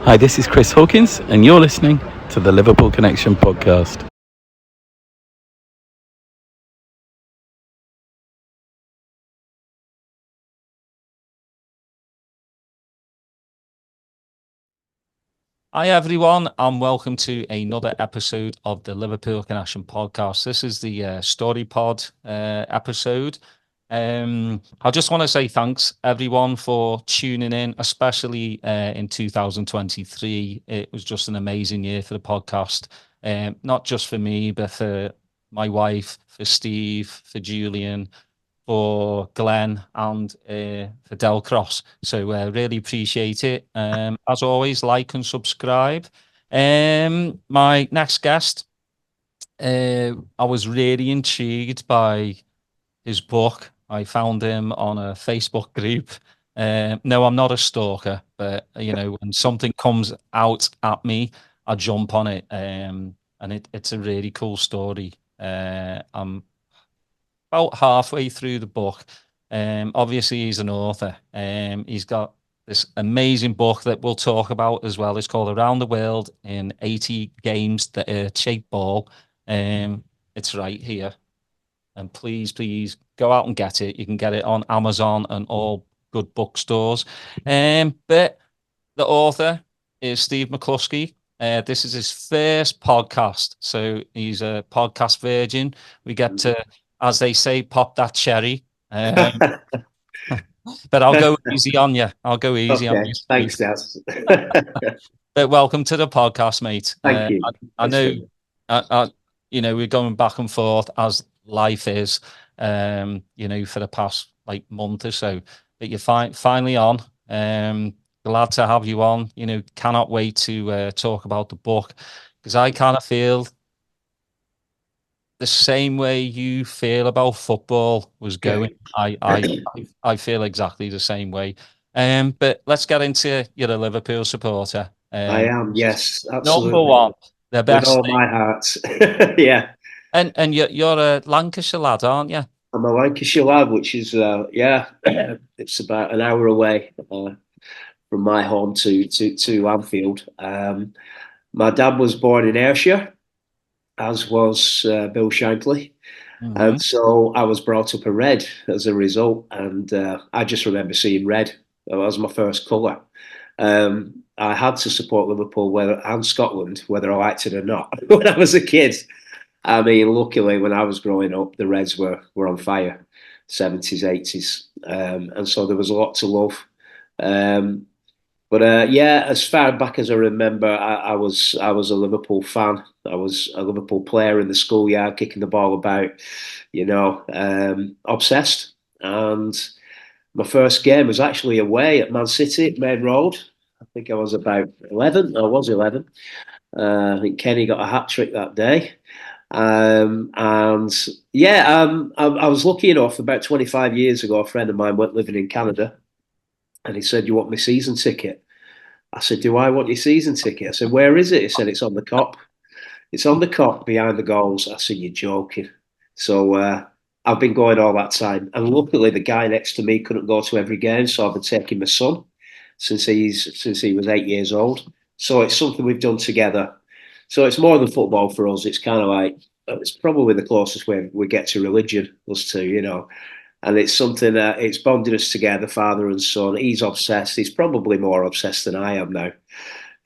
Hi, this is Chris Hawkins, and you're listening to the Liverpool Connection podcast. Hi everyone, and welcome to another episode of the Liverpool Connection podcast. This is the Story Pod episode. I just want to say thanks everyone for tuning in, especially in 2023. It was just an amazing year for the podcast, not just for me, but for my wife, for Steve, for Julian, for Glenn, and for Delcross. So really appreciate it. As always, like and subscribe. My next guest, I was really intrigued by his book. I found him on a Facebook group. No, I'm not a stalker, but when something comes out at me, I jump on it. And it's a really cool story. I'm about halfway through the book. Obviously, he's an author. He's got this amazing book that we'll talk about as well. It's called Around the World in 80 Games, the Earth-Shaped Ball. It's right here. And please go out and get it. You can get it on Amazon and all good bookstores. But the author is Steve McCluskey. This is his first podcast, so he's a podcast virgin. We get to, as they say, pop that cherry. But I'll go easy on you. I'll go easy on you. Thanks, Daz. But welcome to the podcast, mate. Thank you. I know, we're going back and forth as life is, for the past month or so. But you're finally on. Glad to have you on. Cannot wait to talk about the book, because I kind of feel the same way you feel about football was going. I feel exactly the same way. But let's get into, you're a Liverpool supporter. I am, yes, absolutely. Number one, the best. With all my heart. Yeah. And you're a Lancashire lad, aren't you? I'm a Lancashire lad, which is it's about an hour away from my home to Anfield. My dad was born in Ayrshire, as was Bill Shankly. Mm-hmm. And so I was brought up a red as a result. And I just remember seeing red. That was my first colour. I had to support Liverpool and Scotland, whether I liked it or not, when I was a kid. I mean, luckily, when I was growing up, the Reds were on fire, 70s, 80s. And so there was a lot to love. But as far back as I remember, I was a Liverpool fan. I was a Liverpool player in the schoolyard, kicking the ball about, obsessed. And my first game was actually away at Man City at Main Road. I think I was about 11. I was 11. I think Kenny got a hat trick that day. I was lucky enough, about 25 years ago, a friend of mine went living in Canada, and he said, "You want my season ticket?" I said, "Do I want your season ticket?" I said, "Where is it?" He said, "It's on the cop. It's on the cop behind the goals." I said, "You're joking." So I've been going all that time, and luckily the guy next to me couldn't go to every game, so I've been taking my son since he was 8 years old. So it's something we've done together. So it's more than football for us. It's kind of like, it's probably the closest way we get to religion, us two, And it's something that it's bonded us together, father and son. He's obsessed. He's probably more obsessed than I am now.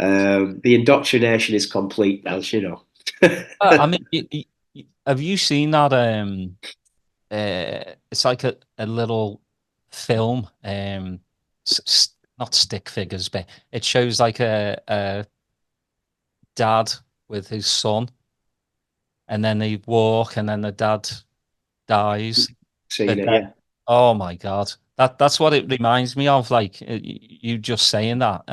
The indoctrination is complete, as you know. I mean, have you seen that? It's like a little film. Not stick figures, but it shows like a dad with his son, and then they walk, and then the dad dies. Oh my God, that's what it reminds me of. Like you just saying that,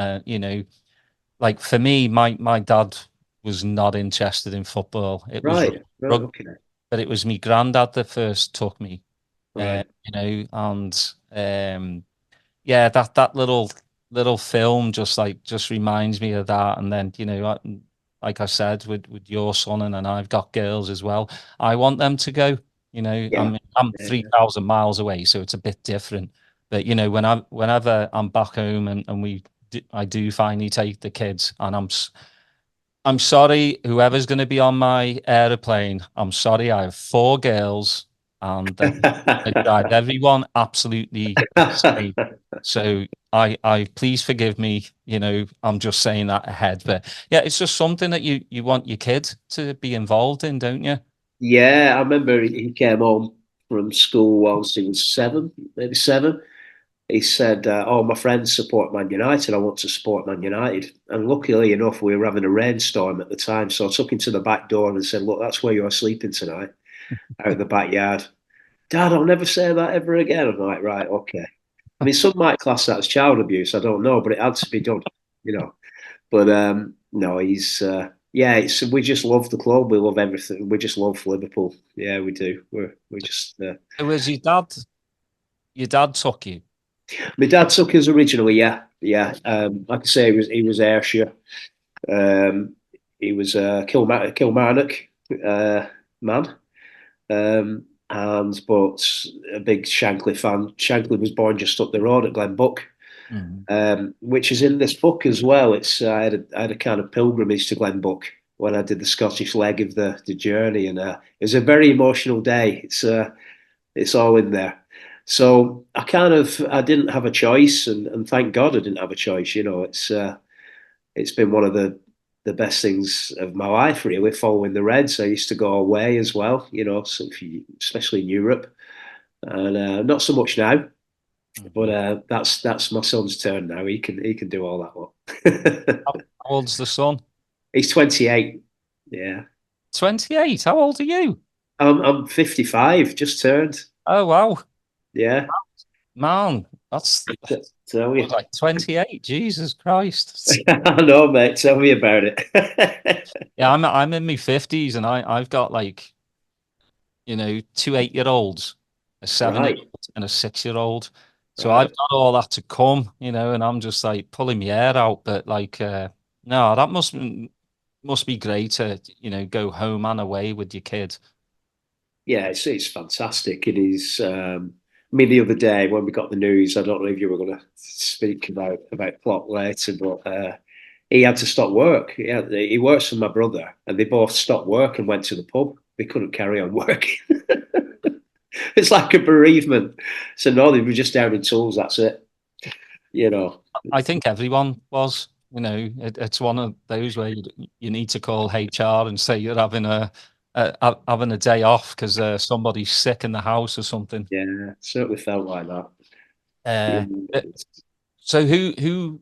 like for me, my dad was not interested in football. It was rugby, okay. but it was me granddad that first took me. Right. And that little film just reminds me of that. And then like I said, with your son, and then I've got girls as well. I want them to go. I'm 3,000 miles away, so it's a bit different. But whenever I'm back home and we I do finally take the kids, and I'm sorry, whoever's going to be on my aeroplane. I'm sorry, I have 4 girls, and they drive everyone absolutely insane. So I please forgive me. I'm just saying that ahead, but yeah, it's just something that you want your kid to be involved in, don't you? Yeah, I remember he came home from school once he was seven, maybe seven. He said, "Oh, my friends support Man United. I want to support Man United." And luckily enough, we were having a rainstorm at the time, so I took him to the back door and said, "Look, that's where you're sleeping tonight, out in the backyard." Dad, I'll never say that ever again. I'm like, right, okay. I mean, some might class that as child abuse. I don't know, but it had to be done, you know. But no, he's yeah. We just love the club. We love everything. We just love Liverpool. Yeah, we do. We're just. It was your dad. Your dad took you. My dad took us originally. Yeah, yeah. Like I say, he was Ayrshire. Um, he was a Kilmarnock man. And but a big Shankly fan. Shankly was born just up the road at Glenbuck, Mhm. which is in this book as well. It's I had a kind of pilgrimage to Glenbuck when I did the Scottish leg of the journey, and it was a very emotional day. It's all in there. So I didn't have a choice, and thank God I didn't have a choice. It's been one of the best things of my life, really, following the Reds. I used to go away as well, especially in Europe, and not so much now. But Mhm. that's my son's turn now. He can do all that lot. How old's the son? He's 28. Yeah, 28. How old are you? I'm 55. Just turned. Oh wow, Yeah, man, that's tell I was me. like 28. Jesus Christ. I know, mate. Tell me about it. Yeah, I'm in my 50s, and I've got like, 2 8-year-olds, a 7 year Right. old, and a 6-year-old. So I've Right. got all that to come, and I'm just like pulling my hair out. But like, no, that must be great to, go home and away with your kid. Yeah, it's fantastic. It is. I mean, the other day when we got the news, I don't know if you were going to speak about Klopp later, but he had to stop work. He works for my brother, and they both stopped work and went to the pub. They couldn't carry on working. It's like a bereavement. So no, they were just down in tools. That's it. You know. I think everyone was. It's one of those where you need to call HR and say you're having a day off because somebody's sick in the house or something. Yeah, certainly felt like that. Uh, uh, Yeah. so who's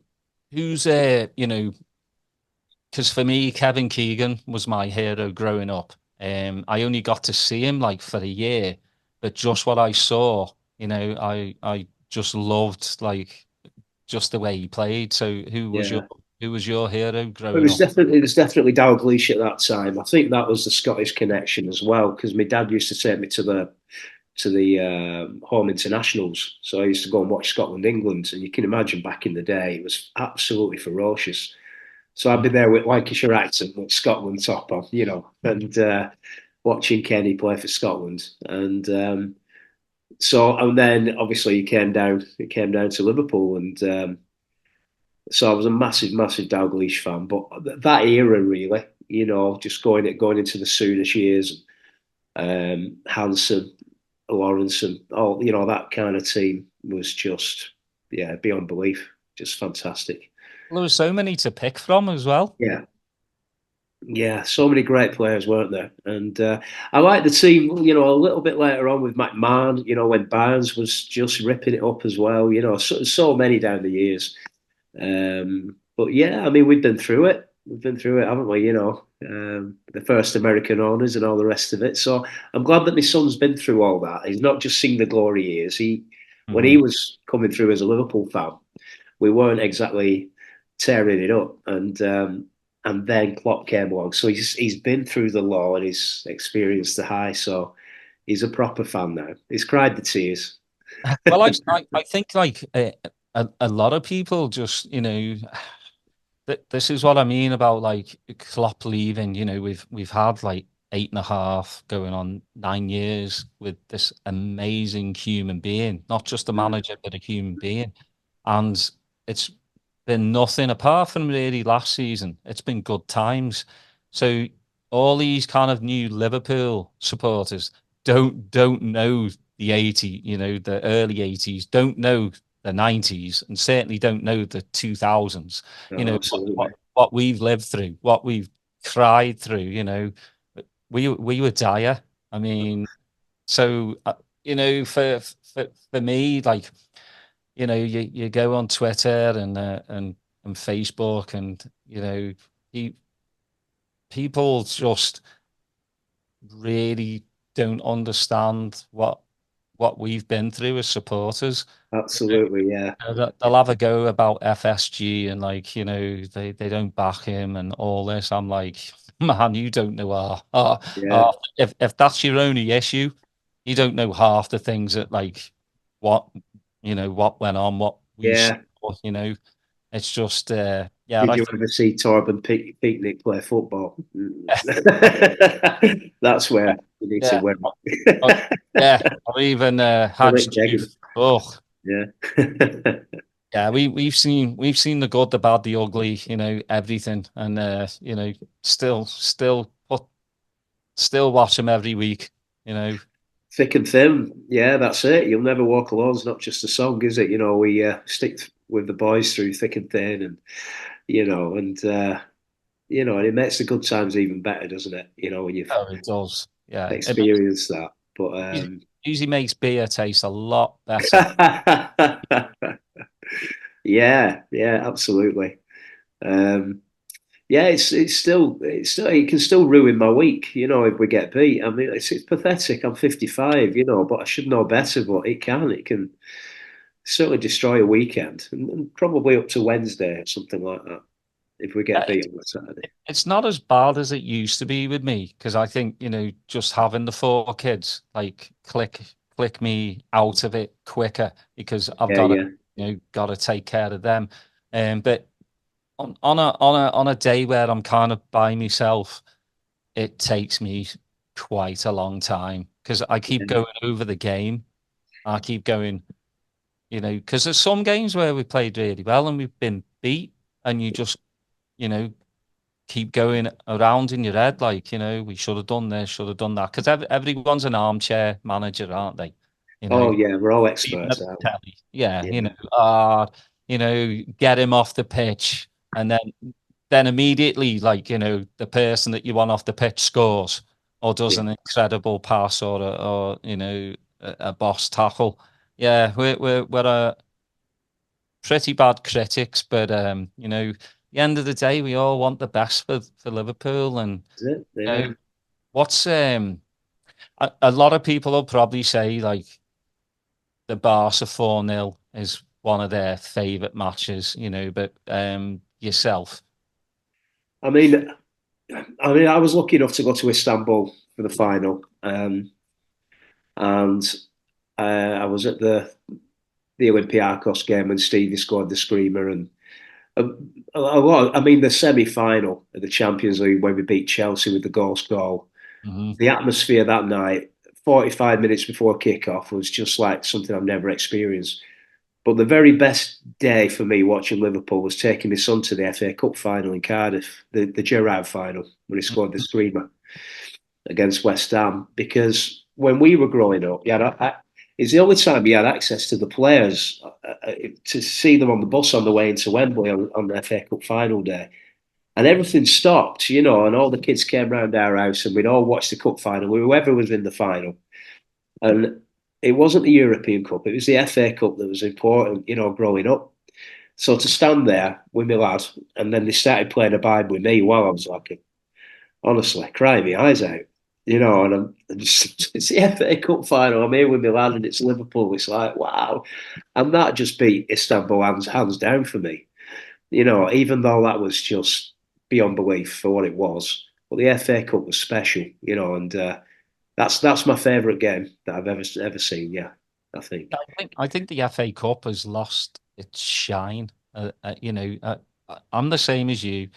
because for me, Kevin Keegan was my hero growing up. I only got to see him like for a year, but just what I saw, I just loved like just the way he played. So Yeah. who was your hero It growing was up? definitely Dalglish at that time. I think that was the Scottish connection as well, because my dad used to take me to the home internationals. So I used to go and watch Scotland England, and you can imagine back in the day it was absolutely ferocious. So I'd be there with Lancashire accent with Scotland top on, and watching Kenny play for Scotland, and then obviously he came down to Liverpool, and so I was a massive, massive Dalglish fan. But that era, really, just going into the Soonish years, Hansen, Lawrence, and all that kind of team was just beyond belief, just fantastic. There were so many to pick from as well. Yeah, yeah, so many great players, weren't there? And I like the team, a little bit later on with McMahon, when Barnes was just ripping it up as well. So many down the years. But yeah, I mean, we've been through it. We've been through it, haven't we? The first American owners and all the rest of it. So I'm glad that my son's been through all that. He's not just seen the glory years. When he Mhm. was coming through as a Liverpool fan, we weren't exactly tearing it up, and then Klopp came along. So he's been through the low and he's experienced the high. So he's a proper fan now. He's cried the tears. Well, I think like a lot of people just this is what I mean about like Klopp leaving. We've had like 8.5 going on 9 years with this amazing human being, not just a Mm. manager, but a human being. And it's been nothing apart from really last season. It's been good times. So all these kind of new Liverpool supporters don't know the 80, the early 80s, don't know the 90s, and certainly don't know the 2000s. Oh, What, absolutely. what we've lived through, what we've cried through. We were dire. I mean, so for me, like, you go on Twitter and Facebook, and pe- people just really don't understand what we've been through as supporters. Absolutely, yeah. They'll have a go about FSG, and like, they don't back him and all this. I'm like, man, you don't know Yeah. if that's your only issue, you don't know half the things that, like, what what went on, what we saw, Yeah. you know. It's just yeah, Did I you think ever see Torben Picnic play football? That's where you need to yeah, win. uh, yeah, or even Hadj Philip Jegan. Diouf. Oh, Yeah. yeah, we've seen the good, the bad, the ugly, everything, and still watch them every week, you know. Thick and thin. Yeah, that's it. You'll never walk alone. It's not just a song, is it? We stick with the boys through thick and thin, and and it makes the good times even better, doesn't it? When you've Oh, it does. Yeah, experienced that. But usually makes beer taste a lot better. yeah, yeah, absolutely. Um, yeah, it's still it can still ruin my week, if we get beat. I mean, it's pathetic. I'm 55, but I should know better. But it can certainly destroy a weekend, and probably up to Wednesday or something like that if we get Yeah, beat on a Saturday. it's not as bad as it used to be with me, because I think, just having the four kids, like, click me out of it quicker, because I've Yeah, got to, yeah, got to take care of them. But on a day where I'm kind of by myself, it takes me quite a long time, because I keep yeah, going over the game. I keep going, because there's some games where we played really well and we've been beat, and you just, you know, keep going around in your head, like, we should have done this, should have done that, because everyone's an armchair manager, aren't they? You know, Oh yeah, we're all even experts, at the aren't we? telly. Yeah, Yeah, get him off the pitch, and then immediately, like, the person that you want off the pitch scores or does yeah. an incredible pass, or a boss tackle. Yeah, we're pretty bad critics, but the end of the day, we all want the best for Liverpool. And Is it? you Yeah. know what's a lot of people will probably say, like, the Barca 4-0 is one of their favorite matches, but yourself. I mean, I was lucky enough to go to Istanbul for the final, and I was at the Olympiacos game when Stevie scored the screamer, and I mean, the semi-final of the Champions League when we beat Chelsea with the ghost goal. Hmm. The atmosphere that night, 45 minutes before kickoff, was just like something I've never experienced. But the very best day for me watching Liverpool was taking my son to the FA Cup final in Cardiff, the Gerrard final, when he scored the screamer against West Ham. Because when we were growing up, it's the only time you had access to the players, to see them on the bus on the way into Wembley on the FA Cup final day. And everything stopped, and all the kids came round our house and we'd all watch the cup final, whoever was in the final. And it wasn't the European Cup, it was the FA Cup that was important, growing up. So to stand there with my lad, and then they started playing a vibe with me while I was like, honestly, crying my eyes out, and I'm just, it's the FA Cup final. I'm here with my lad, and it's Liverpool. It's like, wow. And that just beat Istanbul hands down for me, even though that was just beyond belief for what it was. But the FA Cup was special, and that's my favourite game that I've ever seen. Yeah, I think. I think the FA Cup has lost its shine. I'm the same as you.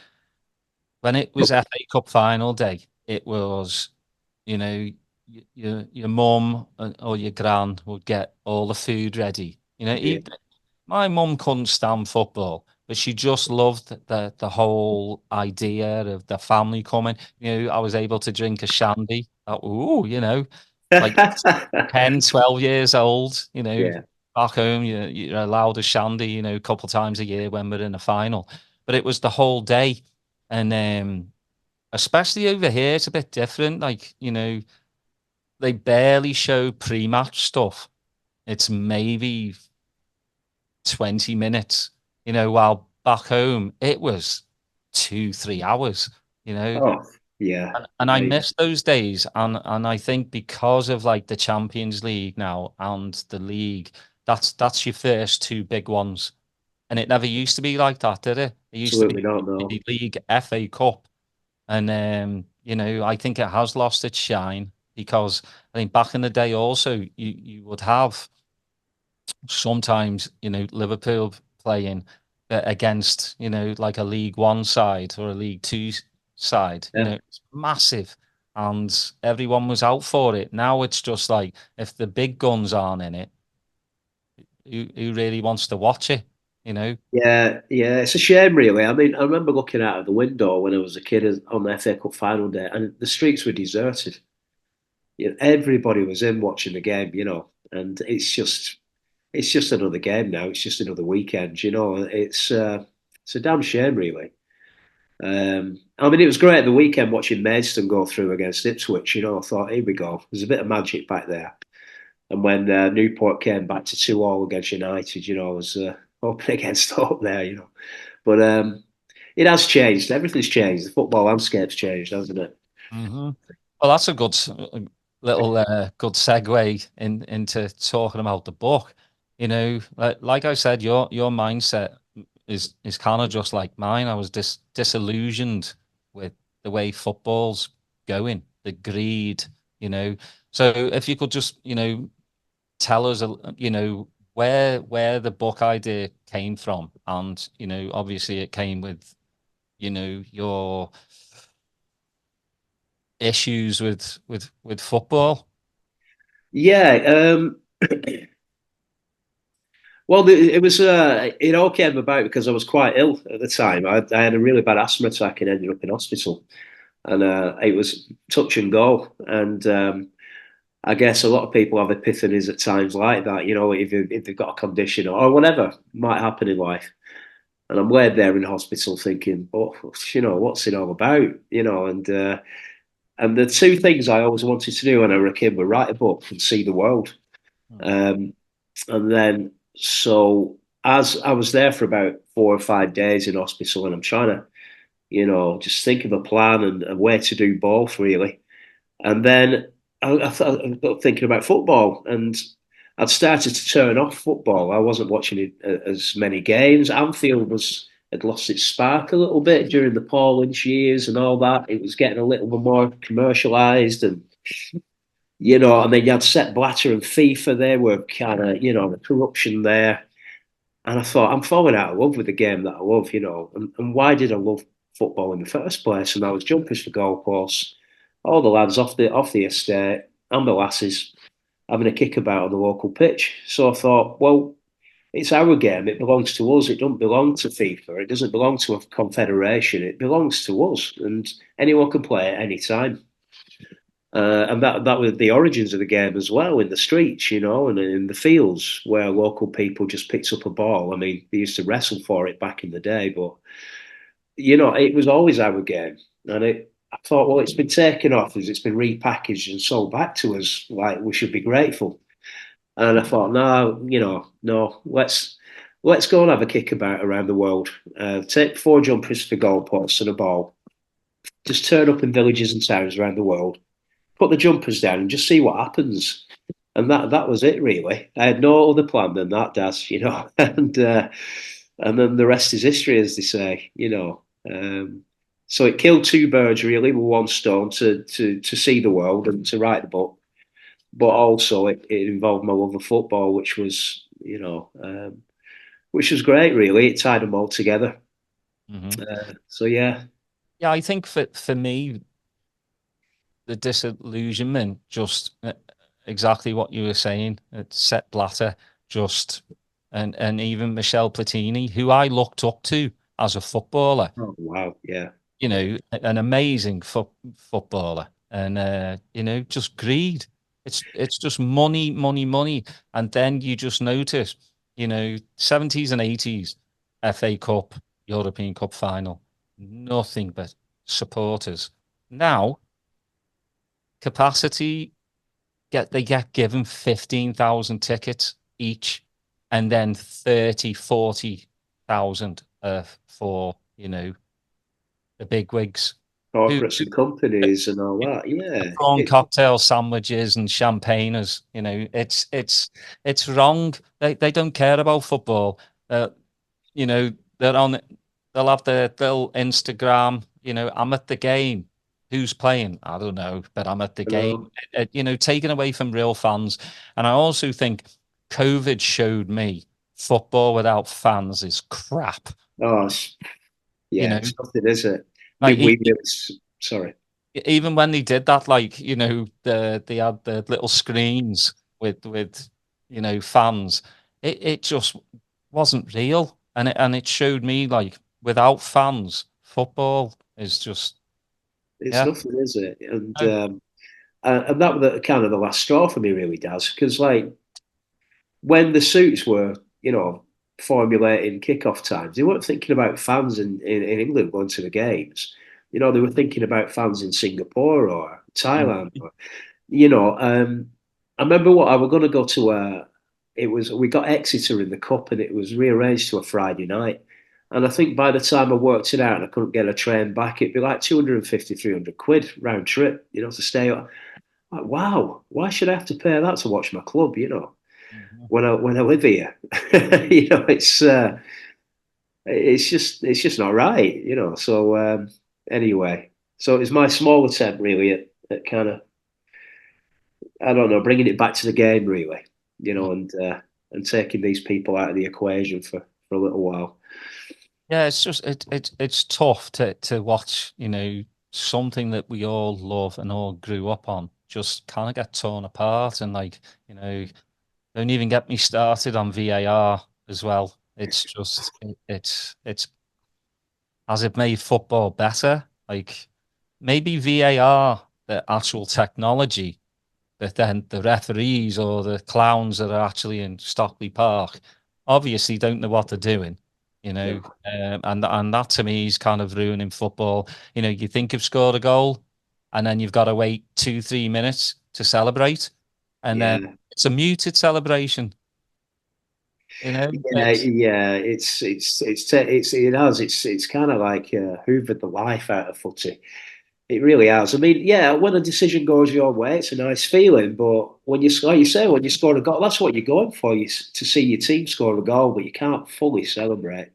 When it was FA Cup final day, it was, you know, your mum or your gran would get all the food ready. Yeah, My mum couldn't stand football, but she just loved the whole idea of the family coming. I was able to drink a shandy. Oh, like 10, 12 years old, Yeah. back home, you're allowed a shandy, a couple times a year when we're in a final. But it was the whole day. And especially over here, it's a bit different. Like, they barely show pre-match stuff. It's maybe 20 minutes, while back home it was 2, 3 hours, you know. Oh, yeah. And I Yeah. miss those days. And I think because of like the Champions League now and the league, that's your first two big ones. And it never used to be like that, did it? It used to Absolutely be not, no. the league, FA Cup. And I think it has lost its shine because I think back in the day also you would have sometimes, Liverpool playing against, like a League One side or a League Two side, Yeah. it's massive and everyone was out for it. Now it's just like if the big guns aren't in it, who really wants to watch it, you know? Yeah, yeah, it's a shame, really. I mean, I remember looking out of the window when I was a kid on the FA Cup final day, and the streets were deserted. Everybody was in watching the game, and it's just another game now. It's just another weekend, It's a damn shame, really. I mean, it was great at the weekend watching Maidstone go through against Ipswich. I thought, here we go. There's a bit of magic back there. And when Newport came back to 2-2 against United, I was hoping against hope there, But it has changed. Everything's changed. The football landscape's changed, hasn't it? Hmm. Well, that's a good little good segue into talking about the book. Like I said, your mindset is kind of just like mine. I was disillusioned with the way football's going, the greed, you know. So if you could just, tell us, where the book idea came from, and obviously it came with, your issues with football. Yeah. Well, it was. It all came about because I was quite ill at the time. I had a really bad asthma attack and ended up in hospital, and it was touch and go. And I guess a lot of people have epiphanies at times like that. If they've got a condition or whatever might happen in life. And I'm laid there in hospital thinking, oh, what's it all about? And the two things I always wanted to do when I was a kid were write a book and see the world. Um, and then, so as I was there for about 4 or 5 days in hospital, and I'm trying to, just think of a plan and a way to do both, really. And then I got thinking about football, and I'd started to turn off football. I wasn't watching as many games. Anfield had lost its spark a little bit during the Paul Lynch years and all that. It was getting a little bit more commercialised, and I mean, you had Sepp Blatter and FIFA. They were kind of, the corruption there. And I thought, I'm falling out of love with the game that I love, And why did I love football in the first place? And I was jumpers for goalposts, all the lads off the estate, and the lasses having a kick about on the local pitch. So I thought, well, it's our game. It belongs to us. It doesn't belong to FIFA. It doesn't belong to a confederation. It belongs to us, and anyone can play at any time. And that was the origins of the game as well, in the streets, and in the fields where local people just picked up a ball. I mean, they used to wrestle for it back in the day, but it was always our game. And I thought, well, it's been taken off as it's been repackaged and sold back to us. Like, we should be grateful. And I thought, no, no, let's go and have a kickabout around the world. Take 4 jumpers for goalposts and a ball. Just turn up in villages and towns around the world, put the jumpers down and just see what happens. And that was it, really. I had no other plan than that, Daz, and then the rest is history, as they say. So it killed two birds really with one stone to see the world and to write the book, but also it involved my love of football, which was great. Really, it tied them all together. Hmm. So yeah. Yeah, I think for me, the disillusionment, just exactly what you were saying. It Sepp Blatter just and even Michel Platini, who I looked up to as a footballer. Oh wow, yeah. You know, an amazing footballer, and you know, just greed. It's just money, money, money, and then you just notice, you know, 70s and 80s, FA Cup, European Cup final, nothing but supporters. Now, capacity they get given 15,000 tickets each, and then 30, 40,000 for, you know, the big wigs who Corporates and companies and all that. Yeah. prawn cocktail sandwiches and champagners. You know, it's wrong. They don't care about football. You know, they'll have their Instagram. You know, I'm at the game. Who's playing? I don't know, but I'm at the I game. know. You know, taken away from real fans. And I also think COVID showed me football without fans is crap. Oh, You yeah, know, it's nothing, is it? like Sorry. even when they did that, like, you know, they had the little screens with you know, fans. It just wasn't real, and it showed me like without fans, football is just It's yeah. nothing, is it? No. And that was kind of the last straw for me, really, Daz, because like when the suits were, you know, formulating kickoff times, they weren't thinking about fans in England going to the games. You know, they were thinking about fans in Singapore or Thailand. Mm. Or, you know, I remember what I was going to go to. It was we got Exeter in the cup, and it was rearranged to a Friday night. And I think by the time I worked it out and I couldn't get a train back, it'd be like 250, 300 quid round trip, you know, to stay. Like, wow, why should I have to pay that to watch my club? You know, Mhm. when I live here. You know, it's just not right, you know. So anyway, so it's my small attempt really at kind of, I don't know, bringing it back to the game really, you know, and taking these people out of the equation for a little while. Yeah, it's just it's tough to watch, you know, something that we all love and all grew up on just kind of get torn apart, and like, you know, don't even get me started on VAR as well. It's just it's has it made football better? Like maybe VAR, the actual technology, but then the referees or the clowns that are actually in Stockley Park obviously don't know what they're doing, you know, No. and that to me is kind of ruining football. You know, you think you've scored a goal, and then you've got to wait 2, 3 minutes to celebrate, and then Yeah. it's a muted celebration. You know, Yeah, it has it's kind of like hoovered the life out of footy. It really has. I mean, yeah, when a decision goes your way, it's a nice feeling. But when you, like you say, when you score a goal, that's what you're going for. To see your team score a goal, but you can't fully celebrate.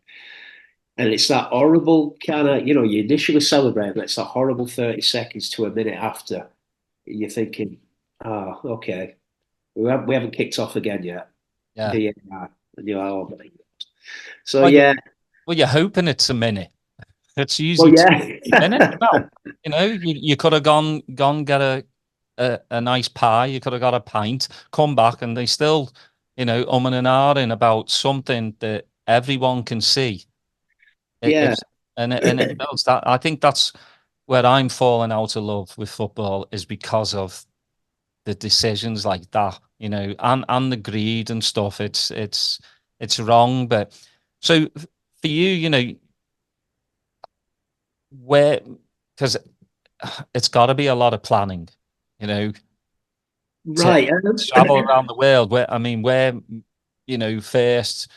And it's that horrible kind of, you know, you initially celebrate, but it's that horrible 30 seconds to a minute after. You're thinking, oh, okay, we haven't kicked off again yet. yeah. VAR. And you're like, oh my God. So, Well, yeah, you're hoping it's a minute. It's well, usually yeah. 2 minutes. Well, you know, you could have gone get a nice pie. You could have got a pint, come back, and they still, you know, and ahhing about something that everyone can see. Yeah. If and it does that. I think that's where I'm falling out of love with football is because of the decisions like that, you know, and the greed and stuff. It's wrong. But so for you, you know, where because it's got to be a lot of planning, you know, to Right. travel around the world. Where I mean, where you know, first,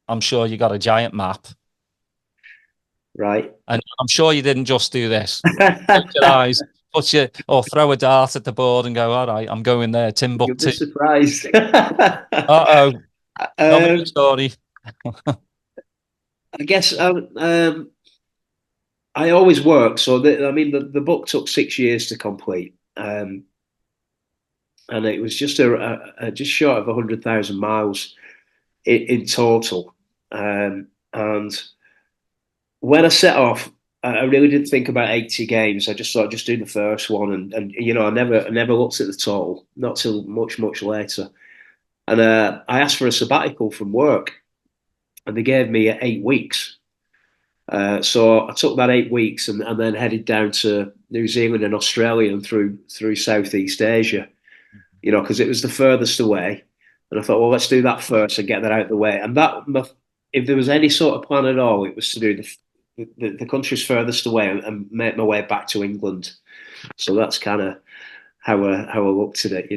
I'm sure you got a giant map, Right. and I'm sure you didn't just do this. Close your eyes, put your or throw a dart at the board and go, all right, I'm going there, You'll be Timbuktu. surprised. Uh-oh, tell me the um, story. I guess I always work. So I mean, the book took 6 years to complete, and it was just just short of 100,000 miles in total. And when I set off, I really didn't think about 80 games. I just thought just do the first one, and you know, I never looked at the total, not till much later. And I asked for a sabbatical from work, and they gave me 8 weeks. So I took that 8 weeks and then headed down to New Zealand and Australia and through Southeast Asia, because it was the furthest away. And I thought, well, let's do that first and get that out of the way. And if there was any sort of plan at all, it was to do the countries furthest away and make my way back to England. So that's kind of how I looked at it.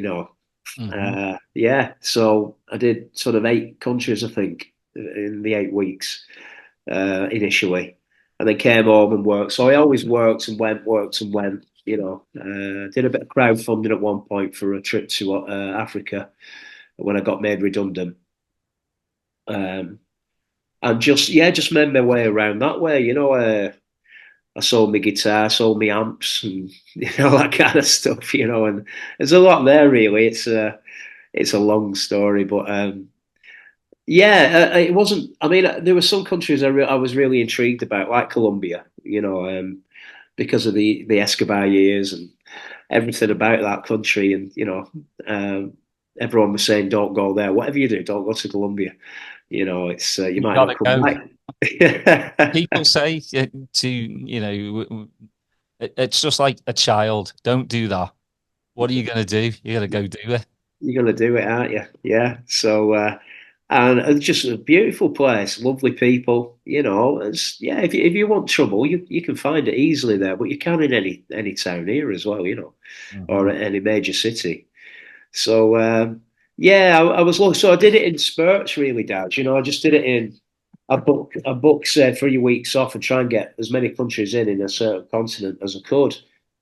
Yeah. So I did sort of 8 countries, I think, in the 8 weeks initially, and then came home and worked. So I always worked and went. Did a bit of crowdfunding at one point for a trip to Africa when I got made redundant. And just made my way around that way. I sold my guitar, sold my amps, and that kind of stuff. And there's a lot there. Really, it's a long story, but it wasn't. I mean, there were some countries I was really intrigued about, like Colombia. Because of the Escobar years and everything about that country, and everyone was saying, "Don't go there. Whatever you do, don't go to Colombia." It's you might not come back. People say it's just like a child. Don't do that. What are you going to do? You're going to go do it. You're going to do it, aren't you? Yeah. So, and it's just a beautiful place, lovely people. If you want trouble, you can find it easily there, but you can in any town here as well, or any major city. So, I was looking. So I did it in spurts, really, Dad. I just did it in. I booked 3 weeks off and try and get as many countries in a certain continent as I could.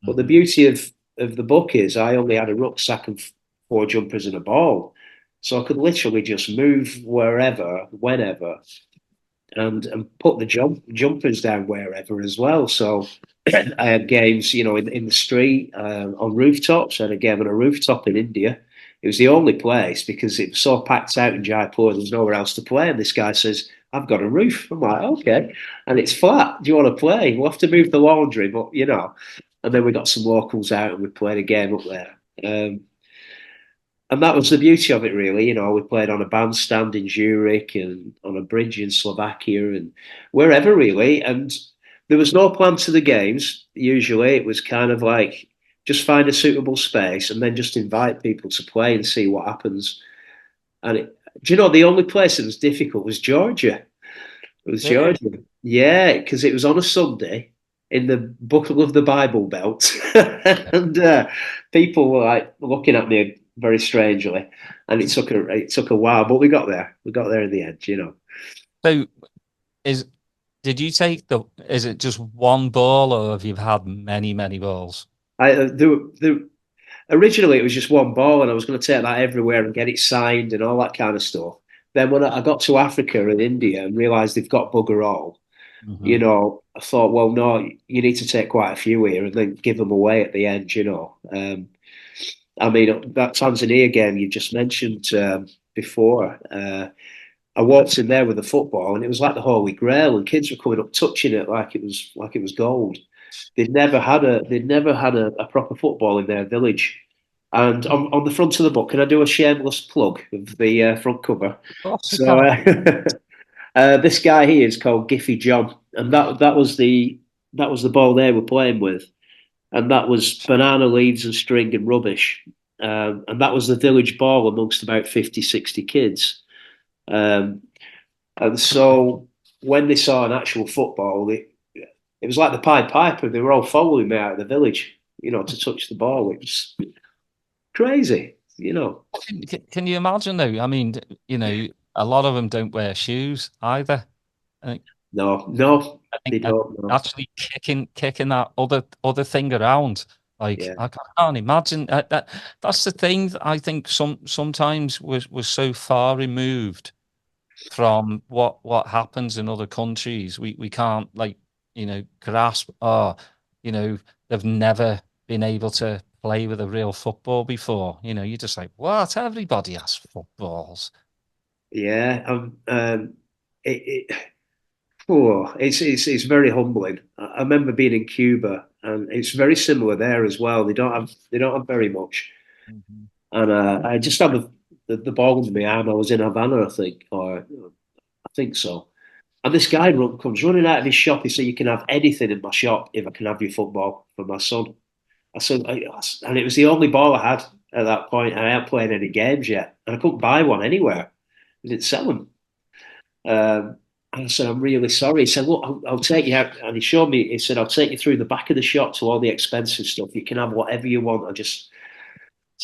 But the beauty of the book is I only had a rucksack and 4 jumpers and a ball, so I could literally just move wherever, whenever, and put the jumpers down wherever as well. So I had games, in the street, on rooftops. I had a game on a rooftop in India. It was the only place because it was so packed out in Jaipur. There was nowhere else to play. And this guy says, "I've got a roof." I'm like, "Okay," and it's flat. Do you want to play? We'll have to move the laundry, but And then we got some locals out and we played a game up there. And that was the beauty of it, really. We played on a bandstand in Zurich and on a bridge in Slovakia and wherever, really. And there was no plan to the games. Usually it was kind of like just find a suitable space and then just invite people to play and see what happens. And the only place that was difficult was Georgia. It was Georgia. Yeah, because it was on a Sunday in the buckle of the Bible Belt. And people were like looking at me very strangely. And it took a while, but we got there. We got there in the end, So did you take is it just one ball or have you had many, many balls? Originally it was just one ball and I was going to take that everywhere and get it signed and all that kind of stuff. Then when I got to Africa and India and realised they've got bugger all, I thought, well, no, you need to take quite a few here and then give them away at the end, I mean, that Tanzania game you just mentioned before, I walked in there with a football and it was like the Holy Grail and kids were coming up touching it like it was gold. They'd never had a proper football in their village. And on the front of the book, can I do a shameless plug of the front cover? So this guy here is called Giffy John, and that was the ball they were playing with, and that was banana leaves and string and rubbish, and that was the village ball amongst about 50, 60 kids, and so when they saw an actual football, it was like the Pied Piper. They were all following me out of the village, to touch the ball. It was crazy, Can you imagine though? I mean, a lot of them don't wear shoes either. No, they don't. No. Actually kicking that other thing around, like I can't imagine that's the thing. I think sometimes we're so far removed from what happens in other countries. We can't grasp. They've never been able to play with a real football before. You're just like, what? Everybody has footballs. Yeah, it's very humbling. I remember being in Cuba, and it's very similar there as well. They don't have very much, and I just had the ball under my arm. I was in Havana, I think, or I think so. And this guy comes running out of his shop. He said, "You can have anything in my shop if I can have your football for my son." I said, and it was the only ball I had at that point. And I hadn't played any games yet, and I couldn't buy one anywhere. They didn't sell them. And I said, "I'm really sorry." He said, "Look, I'll take you out." And he showed me. He said, "I'll take you through the back of the shop to all the expensive stuff. You can have whatever you want. I just,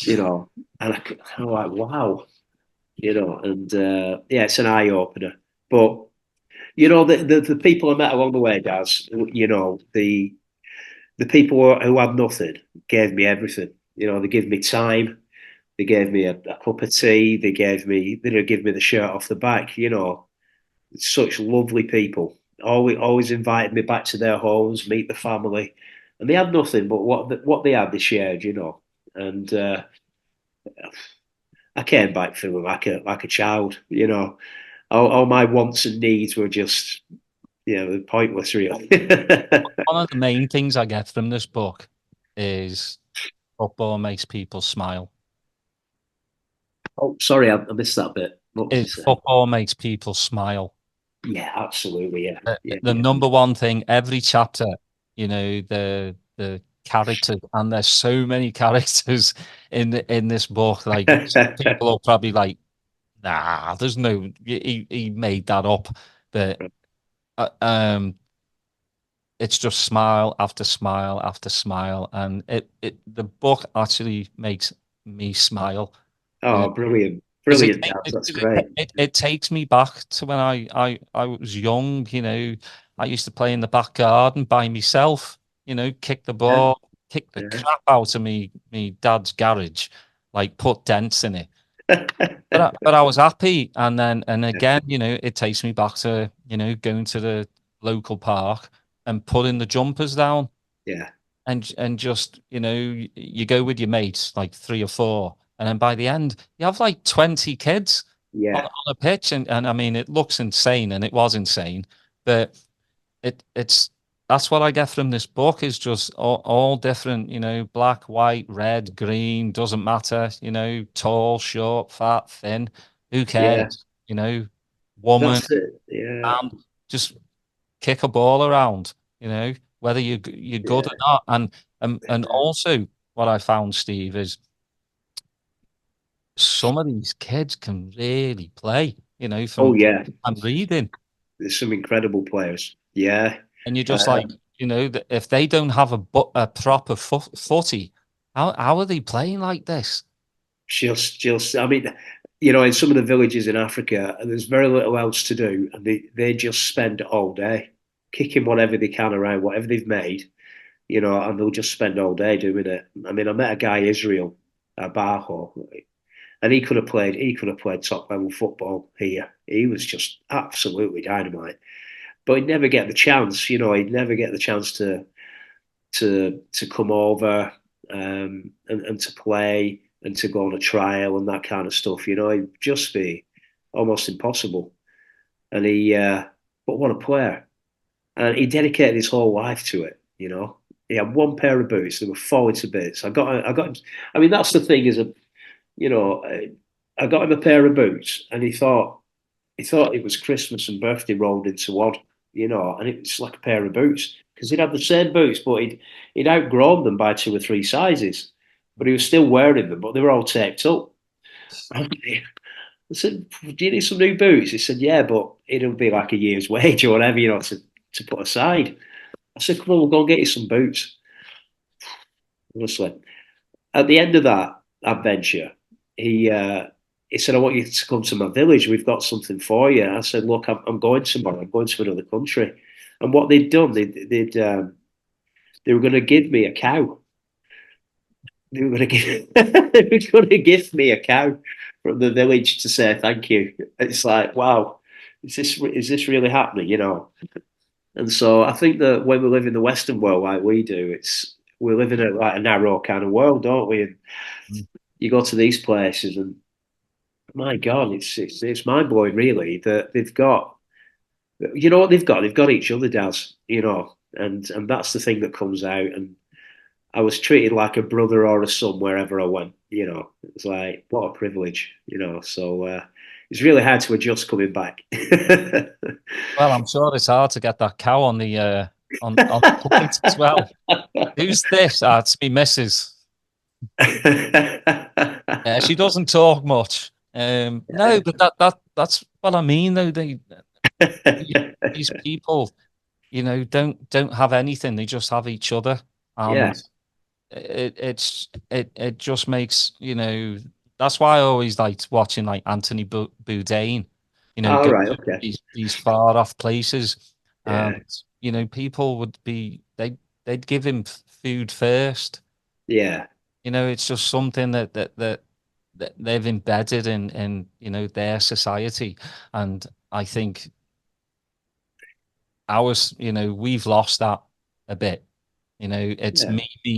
you know." And I'm like, "Wow." And yeah, it's an eye opener. But the people I met along the way, Daz, the people who had nothing gave me everything. They gave me time. They gave me a cup of tea. They didn't give me the shirt off the back. Such lovely people. Always invited me back to their homes, meet the family, and they had nothing, but what they had, they shared. And I came back feeling like a child. All my wants and needs were just pointless, really. One of the main things I get from this book is football makes people smile. Oh, sorry, I missed that bit. What was you saying? Football makes people smile. Yeah, absolutely. Yeah, The number one thing, every chapter, the characters, and there's so many characters in this book. Like, people are probably like, nah, there's no, he made that up. But it's just smile after smile after smile, and the book actually makes me smile. Oh, brilliant. Because Brilliant, Daz. That's great. it takes me back to when I was young. I used to play in the back garden by myself. Kick the Yeah, ball, kick the yeah. crap out of me dad's garage, like put dents in it. But I was happy, and again, it takes me back to going to the local park and putting the jumpers down, Yeah, and just you go with your mates, like three or four, and then by the end you have like 20 kids on, yeah, on a pitch, and I mean, it looks insane, and it was insane, but it's that's what I get from this book, is just all different, black, white, red, green, doesn't matter, tall, short, fat, thin, who yeah. cares, woman, That's it. Yeah, man, just kick a ball around, whether you're good or yeah. not. And also what I found, Steve, is some of these kids can really play, Oh, from yeah. I'm reading. There's some incredible players. Yeah. And you're just like, Um, if they don't have a proper footy, how are they playing like this? I mean, in some of the villages in Africa, there's very little else to do, and they just spend all day kicking whatever they can around, whatever they've made, and they'll just spend all day doing it. I mean, I met a guy, Israel, Barho, and he could have played top level football here. He was just absolutely dynamite, but he'd never get the chance. He'd never get the chance to come over, and to play and to go on a trial and that kind of stuff. It'd just be almost impossible. And but what a player! And he dedicated his whole life to it. He had one pair of boots that were falling to bits. I got him. I mean, that's the thing is you know, I got him a pair of boots, and he thought it was Christmas and birthday rolled into one, and it's like a pair of boots because he'd had the same boots, but he'd outgrown them by 2 or 3 sizes, but he was still wearing them, but they were all taped up. I said, "Do you need some new boots?" He said, "Yeah, but it'll be like a year's wage or whatever, to put aside." I said, "Come on, we'll go and get you some boots." Honestly, at the end of that adventure, he said, "I want you to come to my village. We've got something for you." I said, "Look, I'm going tomorrow. I'm going to another country." And what they'd done, they were going to give me a cow. They were going to give they were going to give me a cow from the village to say thank you. It's like, wow, is this really happening? And so I think that when we live in the Western world like we do, we live in a narrow kind of world, don't we? And Mm. you go to these places, and my God, it's mind blowing, really, that they've got. You know what they've got? They've got each other, Daz. And that's the thing that comes out. And I was treated like a brother or a son wherever I went. It's like, what a privilege, So it's really hard to adjust coming back. Well, I'm sure it's hard to get that cow on the on the plate as well. Who's this? Ah, it's me missus. She doesn't talk much. No, but that's what I mean though. These people, don't have anything. They just have each other, Yeah. and it just makes that's why I always liked watching like Anthony Bourdain, All go right. to Okay. these far off places, Yeah. and people they'd give him food first. Yeah. It's just something that they've embedded in their society, and I think ours, we've lost that a bit. It's Yeah.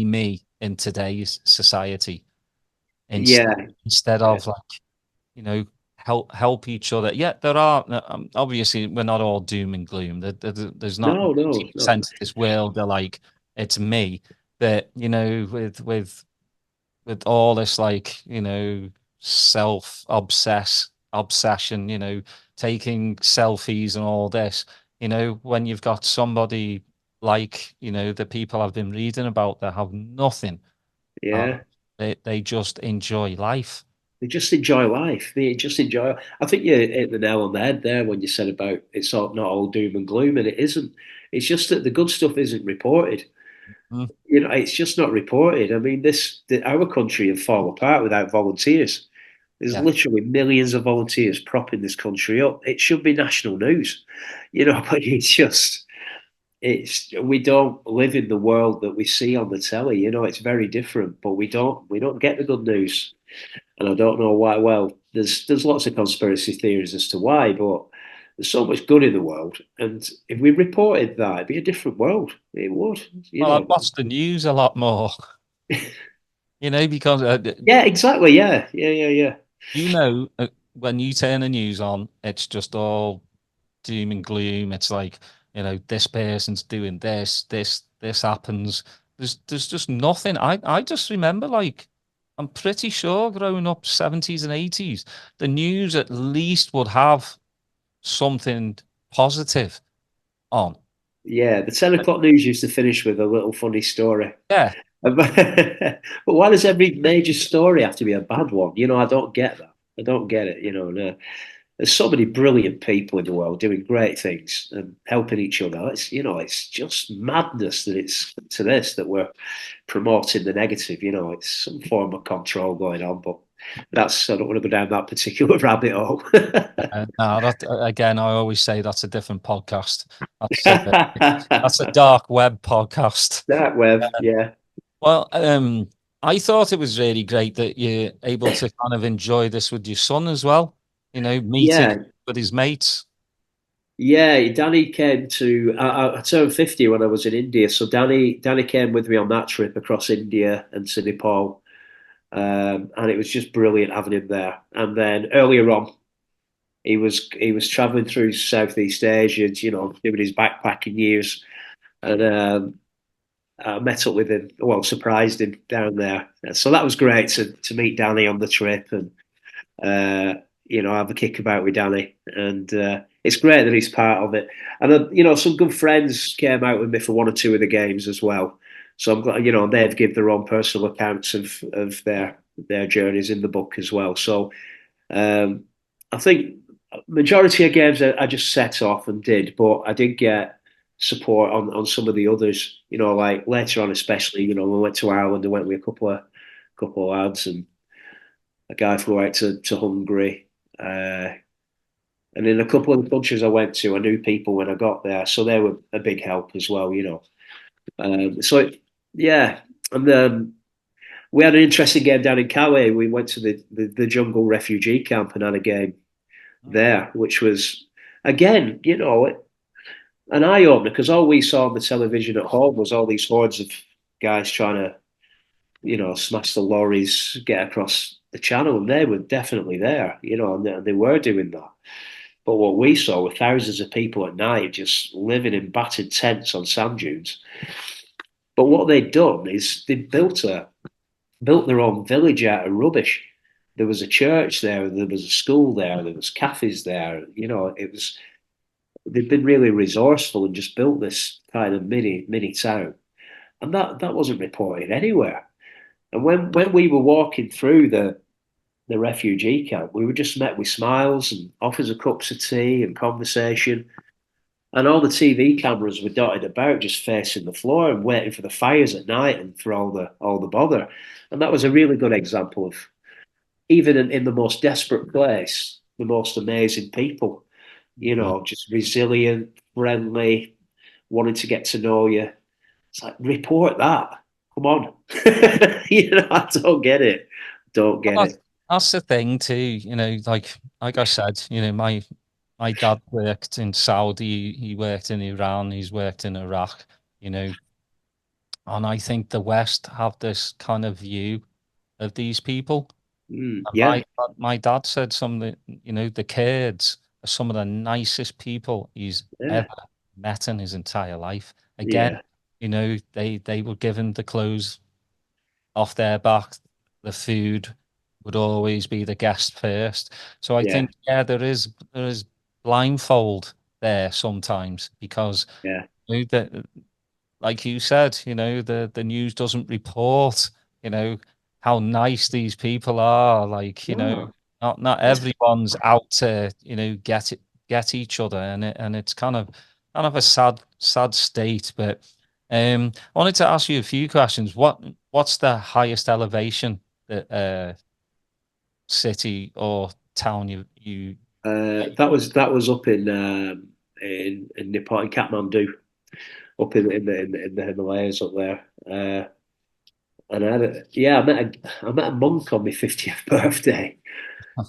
me in today's society instead Yeah. instead Yeah. of like, you know, help each other. Yeah, there are obviously we're not all doom and gloom. There's not No. No. No. 90% of this world they're like it's me. But with all this like self obsession, taking selfies and all this, when you've got somebody like the people I've been reading about that have nothing, uh, Yeah. they just enjoy life. They just enjoy life. They just enjoy. I think you hit the nail on the head there when you said about it's not all doom and gloom, and it isn't. It's just that the good stuff isn't reported. Mm, It's just not reported. I mean, our country have fallen apart without volunteers. There's yeah. literally millions of volunteers propping this country up. It should be national news, but it's we don't live in the world that we see on the telly. It's very different, but we don't get the good news, and I don't know why. Well, there's lots of conspiracy theories as to why, but there's so much good in the world, and if we reported that, it'd be a different world. It would, Well, I'd watch the news a lot more, because Yeah, exactly. Yeah, yeah, yeah, yeah. when you turn the news on, it's just all doom and gloom. It's like, this person's doing this happens. There's just nothing. I just remember like I'm pretty sure growing up 70s and 80s, the news at least would have something positive on. Yeah, the 10 o'clock news used to finish with a little funny story. Yeah. But why does every major story have to be a bad one? I don't get that. I don't get it. And, there's so many brilliant people in the world doing great things and helping each other. It's just madness that it's to this that we're promoting the negative. It's some form of control going on, but I don't want to go down that particular rabbit hole. No, that again, I always say that's a different podcast. That's a dark web podcast. That web, yeah. Well, I thought it was really great that you're able to kind of enjoy this with your son as well. Meeting Yeah, with his mates. yeah. Danny came to. I turned 50 when I was in India, so Danny came with me on that trip across India and to Nepal, and it was just brilliant having him there. And then earlier on, he was traveling through Southeast Asia, doing his backpacking years, and I met up with him. Well, surprised him down there, so that was great to meet Danny on the trip and have a kick about with Danny, and it's great that he's part of it. And some good friends came out with me for one or two of the games as well. So I'm glad, they've given their own personal accounts of their journeys in the book as well. So I think majority of games I just set off and did, but I did get support on some of the others. Like later on, especially, we went to Ireland. I went with a couple of lads, and a guy flew out to Hungary. And in a couple of the countries I went to, I knew people when I got there, so they were a big help as well. Yeah, and we had an interesting game down in Kewley. We went to the jungle refugee camp and had a game there, which was again, an eye opener because all we saw on the television at home was all these hordes of guys trying to, smash the lorries, get across the channel, and they were definitely there, and they were doing that. But what we saw were thousands of people at night just living in battered tents on sand dunes. But what they'd done is they built built their own village out of rubbish. There was a church there, there was a school there, there was cafes there. You know, it was they've been really resourceful and just built this kind of mini town, and that wasn't reported anywhere. And when we were walking through the refugee camp, we were just met with smiles and offers of cups of tea and conversation. And all the TV cameras were dotted about, just facing the floor and waiting for the fires at night and for all the bother. And that was a really good example of even in the most desperate place, the most amazing people. You Yeah. know, just resilient, friendly, wanting to get to know you. It's like report that. Come on, you know, I don't get it. Don't get Well, it. that's the thing too, like I said, my dad worked in Saudi, he worked in Iran, he's worked in Iraq, you know, and I think the West have this kind of view of these people. And Yeah, my dad said something, the Kurds are some of the nicest people he's ever yeah, met in his entire life. Again, yeah, they were given the clothes off their back. The food would always be the guest first. So I yeah, think, yeah, there is blindfold there sometimes because yeah, that, like you said, the news doesn't report, you know, how nice these people are. Like, no, not everyone's out to, get each other, and it's kind of a sad state. But I wanted to ask you a few questions. What's the highest elevation that city or town you that was up in Nepal, in Kathmandu, up in the Himalayas up there. And I met a monk on my 50th birthday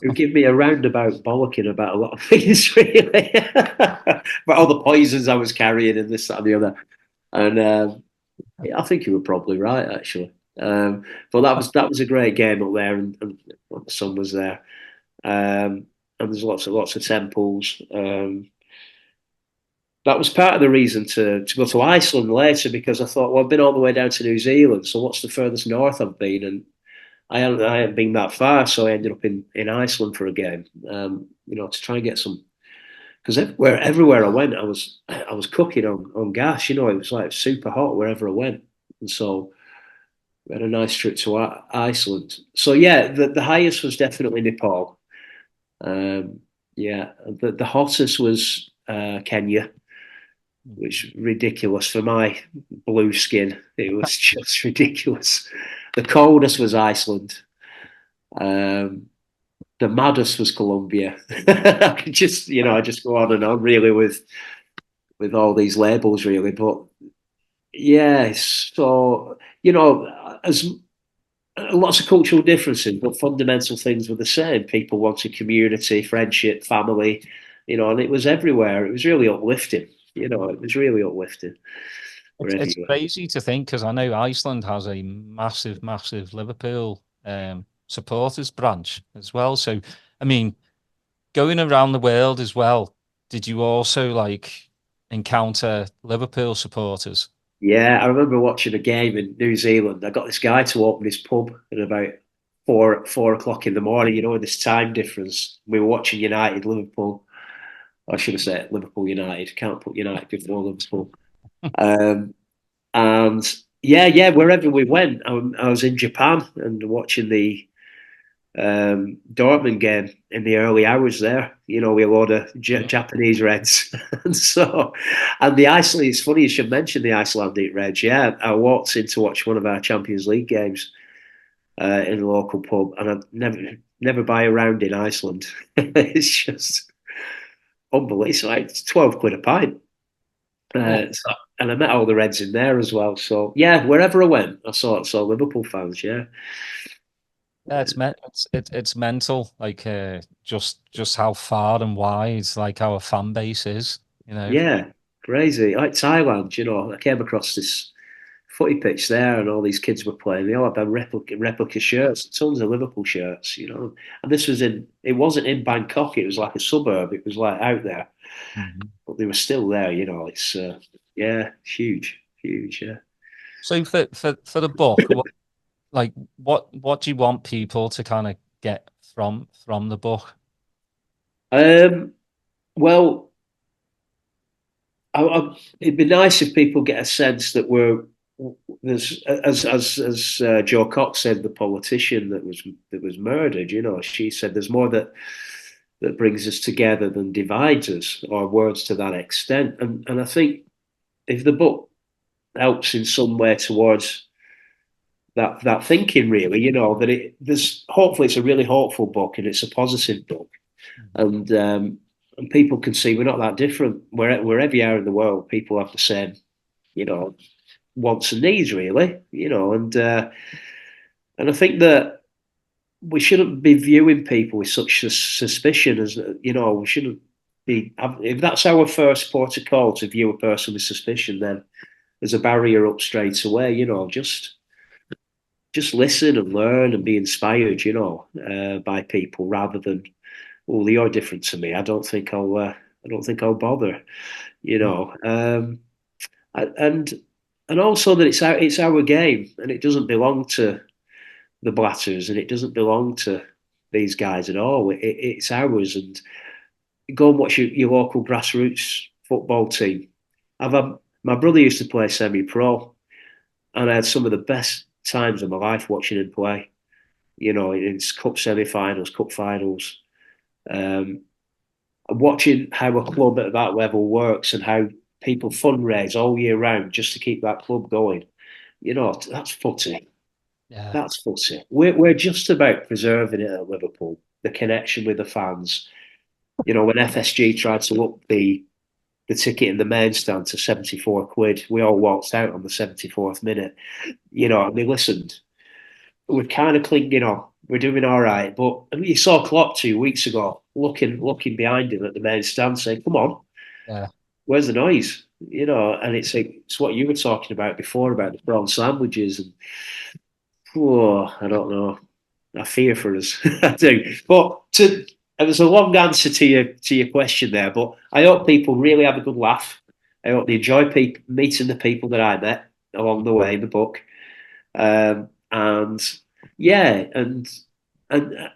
who gave me a roundabout bollocking about a lot of things, really, about all the poisons I was carrying and this, that, and the other. And yeah, I think you were probably right, actually. But that was a great game up there, and the sun was there. And there's lots of temples. That was part of the reason to go to Iceland later, because I thought, well, I've been all the way down to New Zealand, so what's the furthest north I've been? And I hadn't been that far, so I ended up in Iceland for a game. To try and get some, because everywhere I went, I was cooking on gas. You know, it was like super hot wherever I went, and so we had a nice trip to Iceland. So yeah, the highest was definitely Nepal. Um, yeah, the hottest was Kenya, which was ridiculous for my blue skin. It was just ridiculous. The coldest was Iceland. Um, the maddest was Colombia. I could I just go on and on really with all these labels really, but yes. So as lots of cultural differences, but fundamental things were the same. People wanted community, friendship, family, and it was everywhere. It was really uplifting. It was really uplifting wherever it's you went. crazy to think because I know Iceland has a massive Liverpool supporters branch as well. So, I mean, going around the world as well, did you also like encounter Liverpool supporters? Yeah, I remember watching a game in New Zealand. I got this guy to open his pub at about four o'clock in the morning. With this time difference, we were watching United Liverpool. I should have said Liverpool United. Can't put United before Liverpool. Um, and yeah, wherever we went, I was in Japan and watching the Dortmund game in the early hours there. We had a lot of Japanese Reds, and the Iceland. It's funny you should mention the Icelandic Reds. Yeah, I walked in to watch one of our Champions League games in a local pub, and I never buy a round in Iceland. It's just unbelievable. It's like 12 quid a pint. Oh, And I met all the Reds in there as well. So yeah, wherever I went, I saw Liverpool fans. Yeah, yeah, it's mental, like just how far and wide like our fan base is, you know. yeah, crazy. Like Thailand, I came across this footy pitch there, and all these kids were playing. They all had their replica shirts, tons of Liverpool shirts. And this was it wasn't in Bangkok. It was like a suburb. It was like out there, Mhm. but they were still there. It's yeah, huge, huge. Yeah. So for the book, like what do you want people to kind of get from the book? Um, well, it'd be nice if people get a sense that there's as Joe Cox said, the politician that was murdered. She said there's more that brings us together than divides us, or words to that extent. And I think if the book helps in some way towards that thinking, really, that there's hopefully it's a really hopeful book and it's a positive book, and people can see we're not that different. Wherever you are in the world, people have the same, you know, wants and needs, really, and I think that we shouldn't be viewing people with such suspicion as we shouldn't be. If that's our first port of call, to view a person with suspicion, then there's a barrier up straight away. Just listen and learn and be inspired, by people rather than, oh, you're different to me. I don't think I'll bother, you know. And also that it's our game and it doesn't belong to the Blatters and it doesn't belong to these guys at all. It's ours. And go and watch your local grassroots football team. My brother used to play semi-pro, and I had some of the best times of my life watching him play. In cup semi-finals, cup finals, um, watching how a club at that level works and how people fundraise all year round just to keep that club going. That's footy. Yeah, That's footy. We're just about preserving it at Liverpool, the connection with the fans. When FSG tried to up the ticket in the main stand to 74 quid, we all walked out on the 74th minute. And they listened. We're kind of clinging on. We're doing all right. But you saw Klopp 2 weeks ago looking behind him at the main stand saying, come on, yeah, where's the noise? And it's what you were talking about before about the prawn sandwiches. And I don't know. I fear for us. I do. But it was a long answer to your question there. But I hope people really have a good laugh. I hope they enjoy meeting the people that I met along the way in the book. And yeah, and and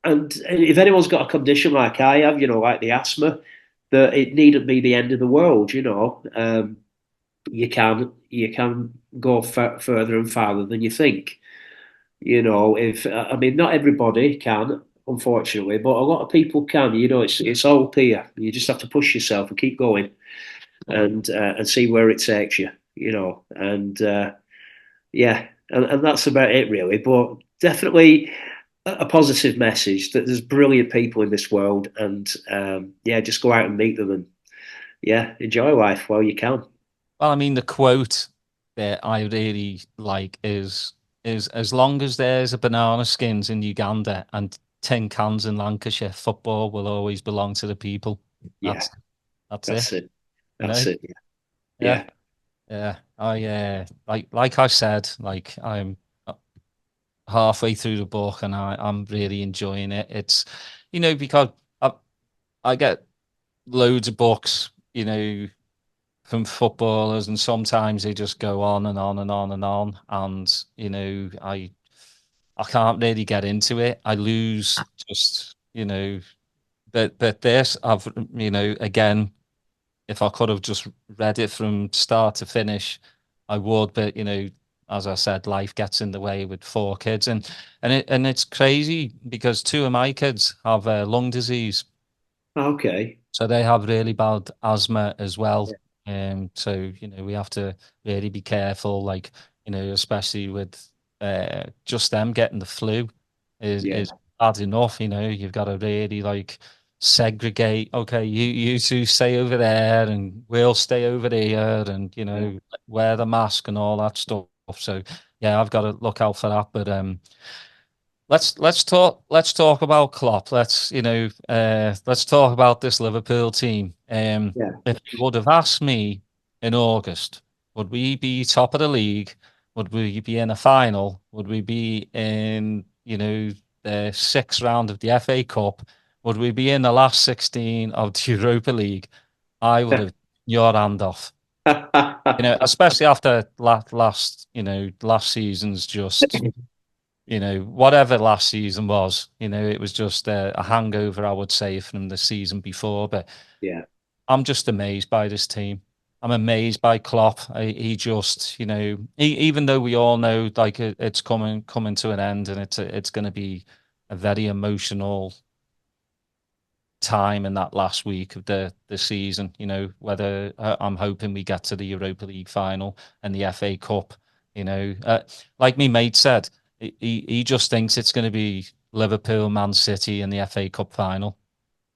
if anyone's got a condition like I have, like the asthma, that it needn't be the end of the world. You can go further and farther than you think. If I mean, not everybody can, unfortunately, but a lot of people can. It's all here. You just have to push yourself and keep going, and see where it takes you. And yeah, and that's about it, really. But definitely a positive message that there's brilliant people in this world, and yeah, just go out and meet them, and yeah, enjoy life while you can. well, I mean, the quote that I really like is as long as there's a banana skins in Uganda and tin cans in Lancashire, football will always belong to the people. Yeah, That's it, that's it. you know? That's it. Yeah, Yeah, yeah. I like I said, like I'm halfway through the book and I'm really enjoying it. It's because I I get loads of books, from footballers, and sometimes they just go on and on and on and on, and I can't really get into it. I lose just but this I've again, if I could have just read it from start to finish, I would. But as I said, life gets in the way with four kids, and it's crazy because two of my kids have lung disease, okay. so they have really bad asthma as well. Yeah, So we have to really be careful, like especially with just them getting the flu is yeah, bad enough. You've got to really like segregate. Okay, you two stay over there, and we'll stay over here, and yeah. wear the mask and all that stuff. So yeah, I've got to look out for that. But let's talk about Klopp. Let's talk about this Liverpool team. Yeah. If you would have asked me in August, would we be top of the league? Would we be in a final? Would we be in the sixth round of the FA Cup? Would we be in the last 16 of the Europa League? I would have your hand off. Especially after last season's just, whatever last season was, it was just a hangover, I would say, from the season before. But Yeah, I'm just amazed by this team. I'm amazed by Klopp. He just, even though we all know like it's coming to an end, and it's going to be a very emotional time in that last week of the season. Whether I'm hoping we get to the Europa League final and the FA Cup. Like me mate said, he just thinks it's going to be Liverpool, Man City, in the FA Cup final,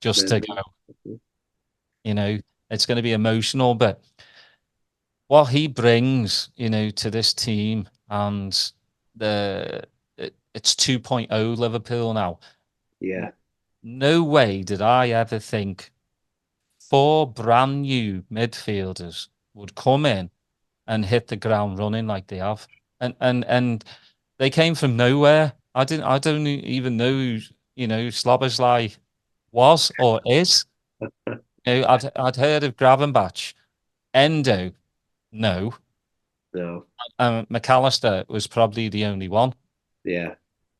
just to maybe. go. It's going to be emotional, but what he brings, to this team, and it's 2.0 Liverpool now. Yeah, No way did I ever think four brand new midfielders would come in and hit the ground running like they have. And they came from nowhere. I don't even know who, Slobozlai was or is. I'd heard of Gravenbach. Endo, no. no, McAllister was probably the only one. yeah.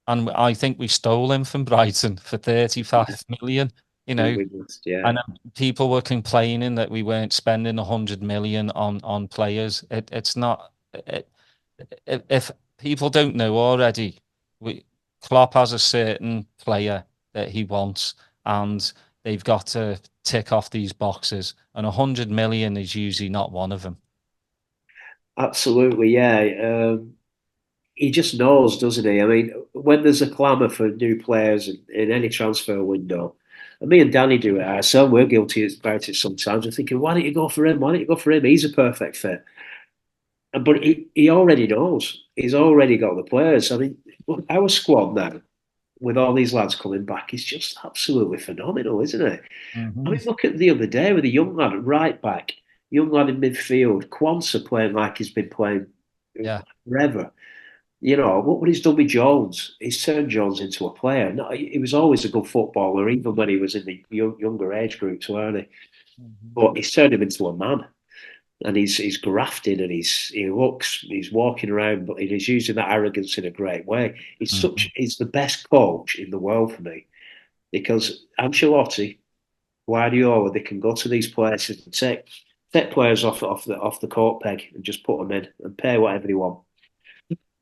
And I think we stole him from Brighton for 35 million, We must, yeah. and people were complaining that we weren't spending 100 million on players. It's not. If people don't know already, Klopp has a certain player that he wants, and they've got to tick off these boxes, and 100 million is usually not one of them. Absolutely, yeah. He just knows, doesn't he? I mean, when there's a clamour for new players in any transfer window, and me and Danny do it ourselves, we're guilty about it sometimes. We're thinking, why don't you go for him? Why don't you go for him? He's a perfect fit. But he already knows. He's already got the players. I mean, our squad now, with all these lads coming back, is just absolutely phenomenal, isn't it? I Mhm. mean, look at the other day with a young lad at right back, young lad in midfield, Quansah playing like he's been playing Yeah. forever. What he's done with Jones, he's turned Jones into a player. No, he was always a good footballer, even when he was in the younger age groups, weren't he? Mhm. But he's turned him into a man, and he's grafted, and he's walking around, but he's using that arrogance in a great way. Mhm. He's the best coach in the world for me, because Ancelotti, Guardiola, they can go to these places and take players off the court peg and just put them in and pay whatever they want.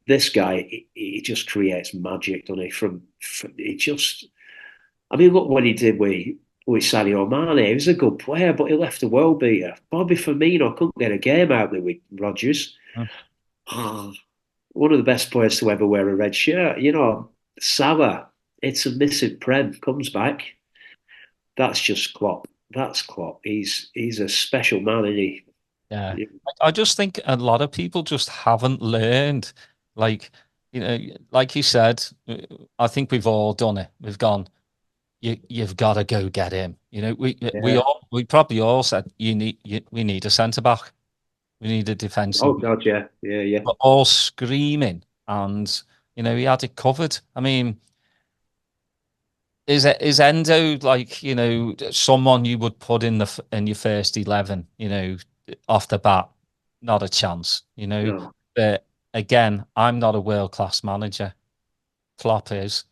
This guy, he just creates magic, doesn't he? He just, I mean, look what he did with Sadio Mane. He was a good player, but he left a world beater. Bobby Firmino couldn't get a game out there with Rodgers. One of the best players to ever wear a red shirt. Salah, it's a missing prem, comes back. That's just Klopp. That's Klopp. He's a special man, isn't he? Yeah. I just think a lot of people just haven't learned. Like, like you said, I think we've all done it. We've gone, you've got to go get him. Yeah. We probably all said we need a centre back. We need a defensive. Oh God, yeah, yeah, yeah. We're all screaming, and he had it covered. I mean, is Endo like someone you would put in your first 11? Off the bat, not a chance. No, But again, I'm not a world class manager. Klopp is.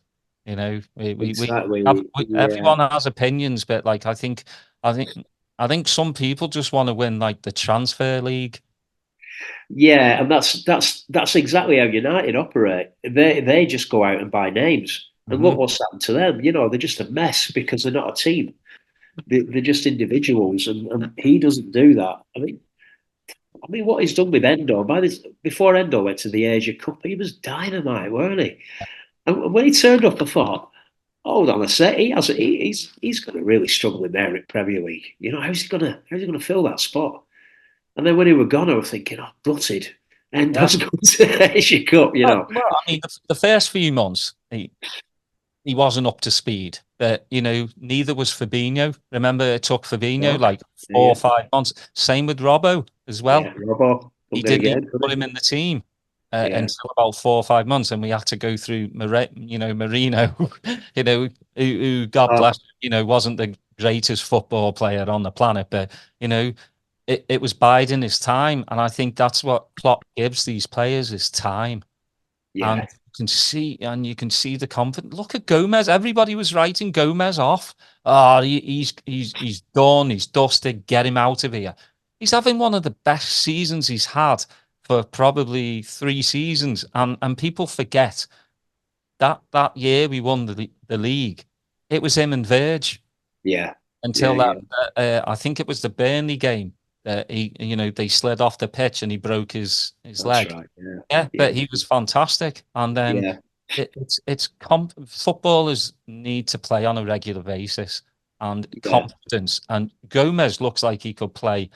exactly. Yeah, Everyone has opinions, but like I think I think some people just want to win like the transfer league. yeah, and that's exactly how United operate. They just go out and buy names, and Hmm. look what's happened to them. They're just a mess because they're not a team. They're just individuals, and he doesn't do that. I mean, what he's done with Endo before Endo went to the Asia Cup, he was dynamite, weren't he? And when he turned up, I thought, hold on a sec, he's going to really struggle in there in Premier League. How's he gonna fill that spot? And then when he were gone, I was thinking, oh, gutted. And Yeah. that's going to Asia Cup. Well, I mean, the first few months, he wasn't up to speed. But neither was Fabinho. Remember, it took Fabinho No, like four or yeah, 5 months. Same with Robbo as well. yeah. Robbo He couldn't get a didn't even game, could put he? him in the team Yeah. until about 4 or 5 months, and we had to go through Marino, who God Oh, bless, wasn't the greatest football player on the planet, but you know it was biding his time, and I think that's what Klopp gives these players is time. And Yeah. you can see the confidence. Look at Gomez. Everybody was writing Gomez off. Oh, he's done. He's dusted. Get him out of here. He's having one of the best seasons he's had for probably 3 seasons, and people forget that year we won the league. It was him and Verge Yeah. until Yeah. that. Yeah. I think it was the Burnley game. They slid off the pitch and he broke his That's leg. right. Yeah. Yeah, Yeah. but he was fantastic. And then Yeah. footballers need to play on a regular basis and Yeah. confidence. And Gomez looks like he could play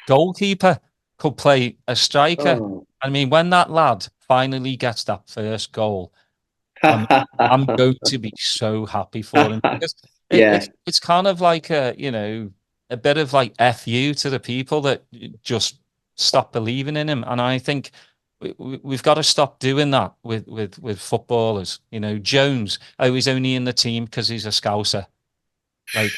goalkeeper, could play a striker. Oh. I mean, when that lad finally gets that first goal, I'm going to be so happy for him because Yeah. it's kind of like a bit of like FU to the people that just stop believing in him. And I think we've got to stop doing that with footballers. Jones, oh, he's only in the team because he's a Scouser. Like,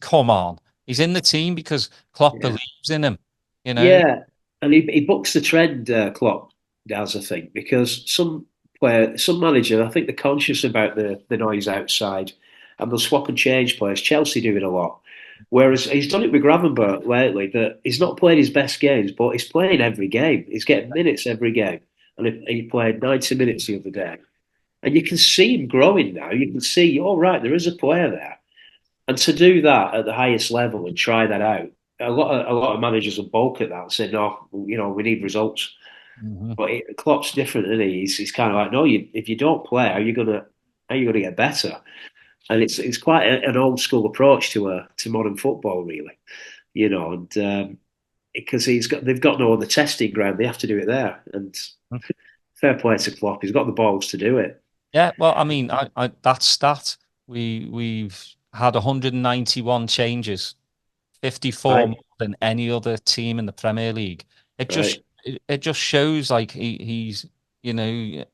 come on. He's in the team because Klopp Yeah. believes in him, you know? Yeah, and he bucks the trend, Klopp does, I think, because some manager, I think they're conscious about the noise outside, and they'll swap and change players. Chelsea do it a lot, whereas he's done it with Gravenberch lately. That he's not playing his best games, but he's playing every game. He's getting minutes every game, and he played 90 minutes the other day, and you can see him growing now. You can see, all right, there is a player there. And to do that at the highest level and try that out, a lot of managers will balk at that and say, no, we need results. Mhm. But Klopp's different, isn't he? He's kind of like, no, if you don't play, how are you gonna get better? And it's quite an old school approach to modern football, really. And because they've got no other testing ground, they have to do it there. And fair play to Klopp, he's got the balls to do it. Yeah, well, I mean, that stat we've had 191 changes, 54 Right, more than any other team in the Premier League. It just right, it just shows like he's you know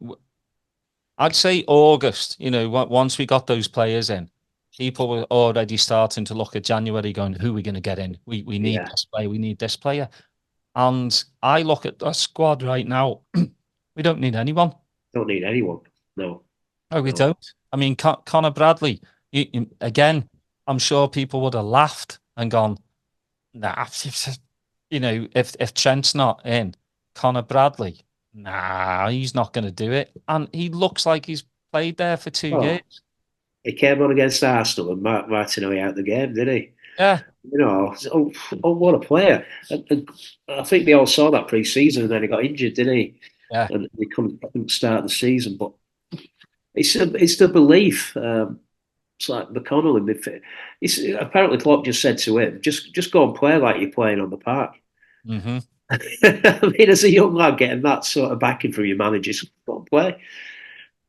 I'd say August. Once we got those players in, people were already starting to look at January, going, "Who are we going to get in? We need yeah. this player. We need this player." And I look at the squad right now. We don't need anyone. Don't need anyone. No, No, we no. don't. I mean, Connor Bradley, again, I'm sure people would have laughed and gone, nah, if Trent's not in, Connor Bradley, nah, he's not going to do it. And he looks like he's played there for 2 years. Oh, he came on against Arsenal and Martinelli out the game, did he? Yeah, What a player. And I think they all saw that pre-season and then he got injured, didn't he? yeah. And he couldn't start the season. But it's the belief. It's like McConnell in midfield. Apparently Klopp just said to him, just go and play like you're playing on the park. Hmm. I mean, as a young lad getting that sort of backing from your manager, just go and play.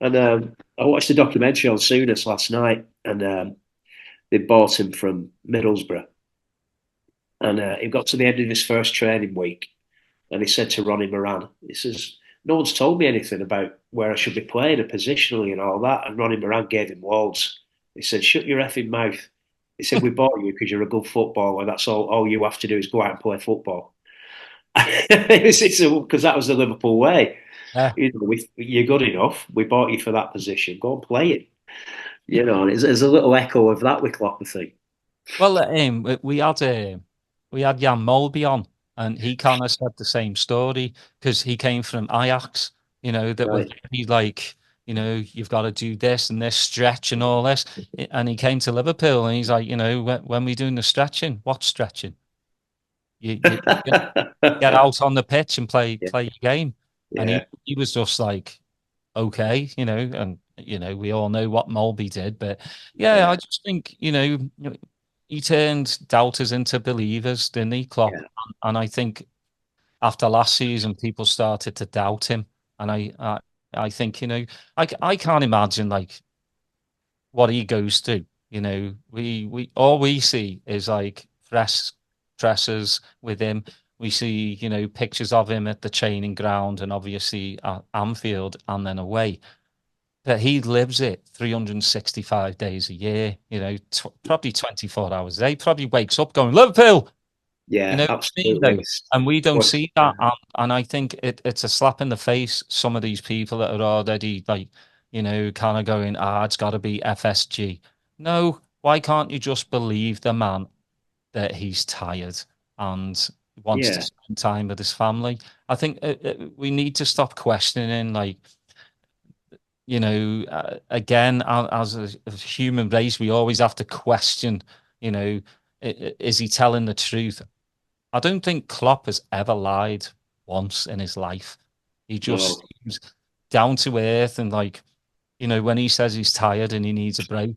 And I watched a documentary on Souness last night, and they bought him from Middlesbrough. And he got to the end of his first training week, and he said to Ronnie Moran, he says, no one's told me anything about where I should be playing and positionally and all that. And Ronnie Moran gave him loads. He said, shut your effing mouth. He said, we bought you because you're a good footballer. That's all you have to do is go out and play football. Because that was the Liverpool way. Yeah. You're good enough. We bought you for that position. Go and play it. And there's a little echo of that with Klopp, I think. Well, we had Jan Molby on, and he kind of said the same story because he came from Ajax. That was Right. he like, you've got to do this and this stretch and all this, and he came to Liverpool and he's like, when we doing the stretching, what stretching? You get out on the pitch and Yeah. play your game, and Yeah. he was just like, okay, and we all know what Molby did, but yeah, I Yeah. just think he turned doubters into believers, didn't he, Klopp? Yeah. And I think after last season, people started to doubt him, and I think I can't imagine like what he goes to. We all we see is like presses with him. We see pictures of him at the training ground and obviously at Anfield and then away. But he lives it 365 days a year, probably 24 hours a day. Probably wakes up going, Liverpool. You Yeah, know what I mean, absolutely. though? And we don't Well, see that. And I think it's a slap in the face, some of these people that are already like, kind of going, it's got to be FSG. No, why can't you just believe the man that he's tired and wants to yeah, spend time with his family? I think we need to stop questioning, like, again, as a human race, we always have to question, you know, is he telling the truth? I don't think Klopp has ever lied once in his life. He just no. seems down to earth and like, when he says he's tired and he needs a break,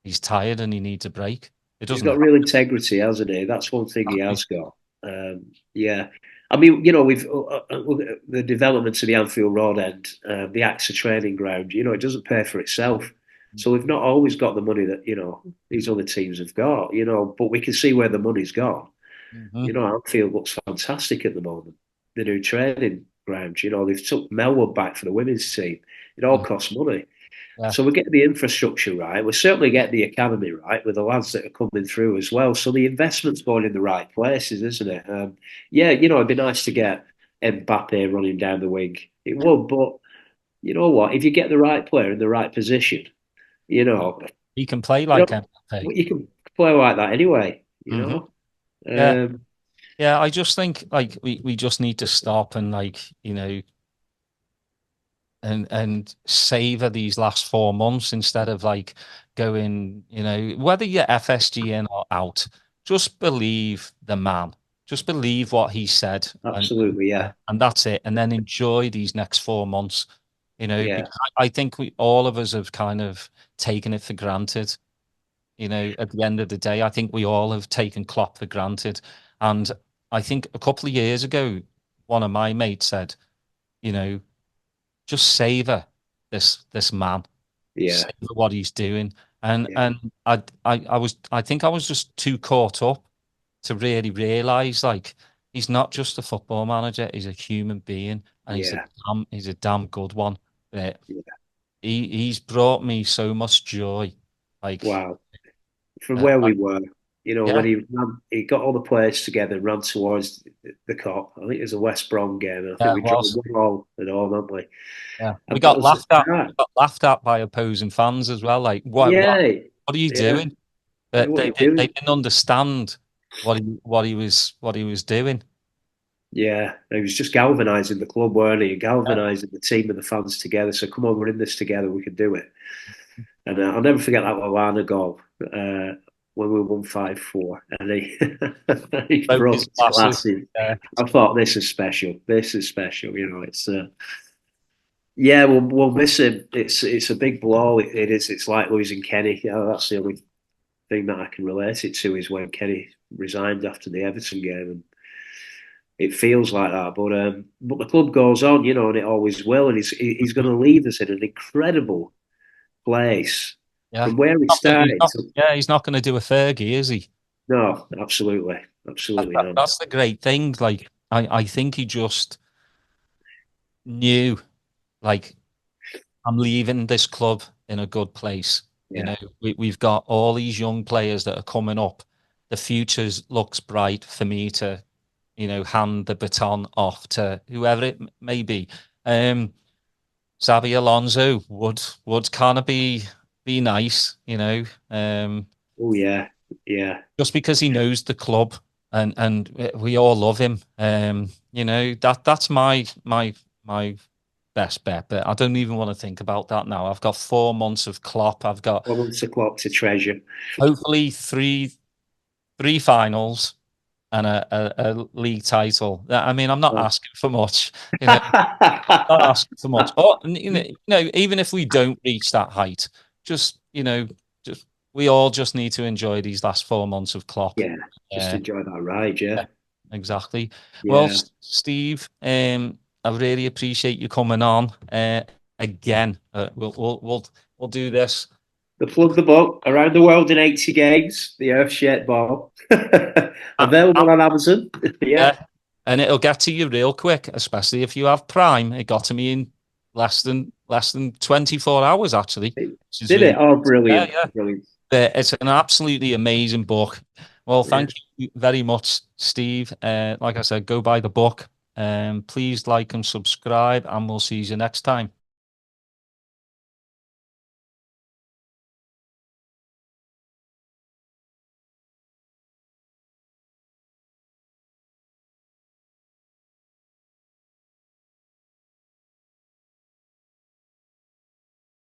he's tired and he needs a break. It He's doesn't got have. real integrity, hasn't he? That's one thing he has got. Yeah, I mean, you know, we've the development of the Anfield Road end, the AXA training ground. You know, it doesn't pay for itself. So we've not always got the money that these other teams have got. You know, but we can see where the money's gone. Mhm. You know, Anfield looks fantastic at the moment. The new training ground. You know, they've took Melwood back for the women's team. It all Mm. costs money. Yeah, So we get the infrastructure right. We certainly get the academy right with the lads that are coming through as well. So the investment's going in the right places, isn't it? Yeah, you know, it'd be nice to get Mbappe running down the wing. It would, but you know what? If you get the right player in the right position, you know, he can play you like know, Mbappe. you can play like that anyway. You Hmm. know, Yeah, um, yeah. I just think like we just need to stop and like and savor these last 4 months instead of like going, whether you're FSG in or out, just believe the man, just believe what he said, absolutely, yeah, and that's it. And then enjoy these next 4 months, yeah, because I think all of us have kind of taken it for granted. At the end of the day, I think we all have taken Klopp for granted. And I think a couple of years ago, one of my mates said, you know, just savor this man, yeah, savor what he's doing. And yeah, and I think I was just too caught up to really realize like he's not just a football manager, he's a human being and yeah, he's a damn good one. Uh, yeah. he's brought me so much joy. Like Wow. From where we were, you know, when yeah, he got all the players together and ran towards the Kop. I think it was a West Brom game, and I think yeah, we it drew was. 1-1 at home, haven't we? Yeah. We And that got was the laughed at. start. We got laughed at by opposing fans as well. Like, Yeah, what are you yeah. doing? But What they you doing? they didn't understand what he was doing. Yeah, he was just galvanising the club, weren't he? Galvanising the team and the fans together. So come on, we're in this together. We can do it. And I'll never forget that Lallana goal when we won 5-4, and he Broke broke his his glasses. glasses. Yeah. I thought this is special. This is special. You know, it's yeah, we'll miss him. It's a big blow. It is. It's like losing Kenny. You know, that's the only thing that I can relate it to is when Kenny resigned after the Everton game, and it feels like that. But the club goes on, you know, and it always will. And he's going to leave us in an incredible place Yeah. from where he started. Yeah, he's not going to do a Fergie, is he? No, absolutely, absolutely not. That's the great thing. Like, I think he just knew, like, I'm leaving this club in a good place. Yeah, We've got all these young players that are coming up. The futures looks bright for me to, hand the baton off to whoever it may be. Um, Xabi Alonso would kind of be nice, oh yeah, yeah. just because he knows the club and we all love him. That's my best bet, but I don't even want to think about that now. I've got 4 months of Klopp. I've got Well, it's a clock to treasure. hopefully three finals and a league title. I mean, I'm not Oh. asking for much, not asking for much. Or even if we don't reach that height, just just we all just need to enjoy these last 4 months of Klopp. Yeah, just Uh, enjoy that ride. yeah, Yeah, exactly. Well, yeah. Steve, I really appreciate you coming on. Again, we'll do this. The plug the book around the world in 80 games. The Earth-shaped ball, Uh, available on Amazon. Yeah, yeah, and it'll get to you real quick, especially if you have Prime. It got to me in less than 24 hours, actually, which is did it? really Oh, yeah, brilliant, yeah. brilliant. It's an absolutely amazing book. Well, Yeah. thank you very much, Steve. Like I said, go buy the book. Please like and subscribe, and we'll see you next time.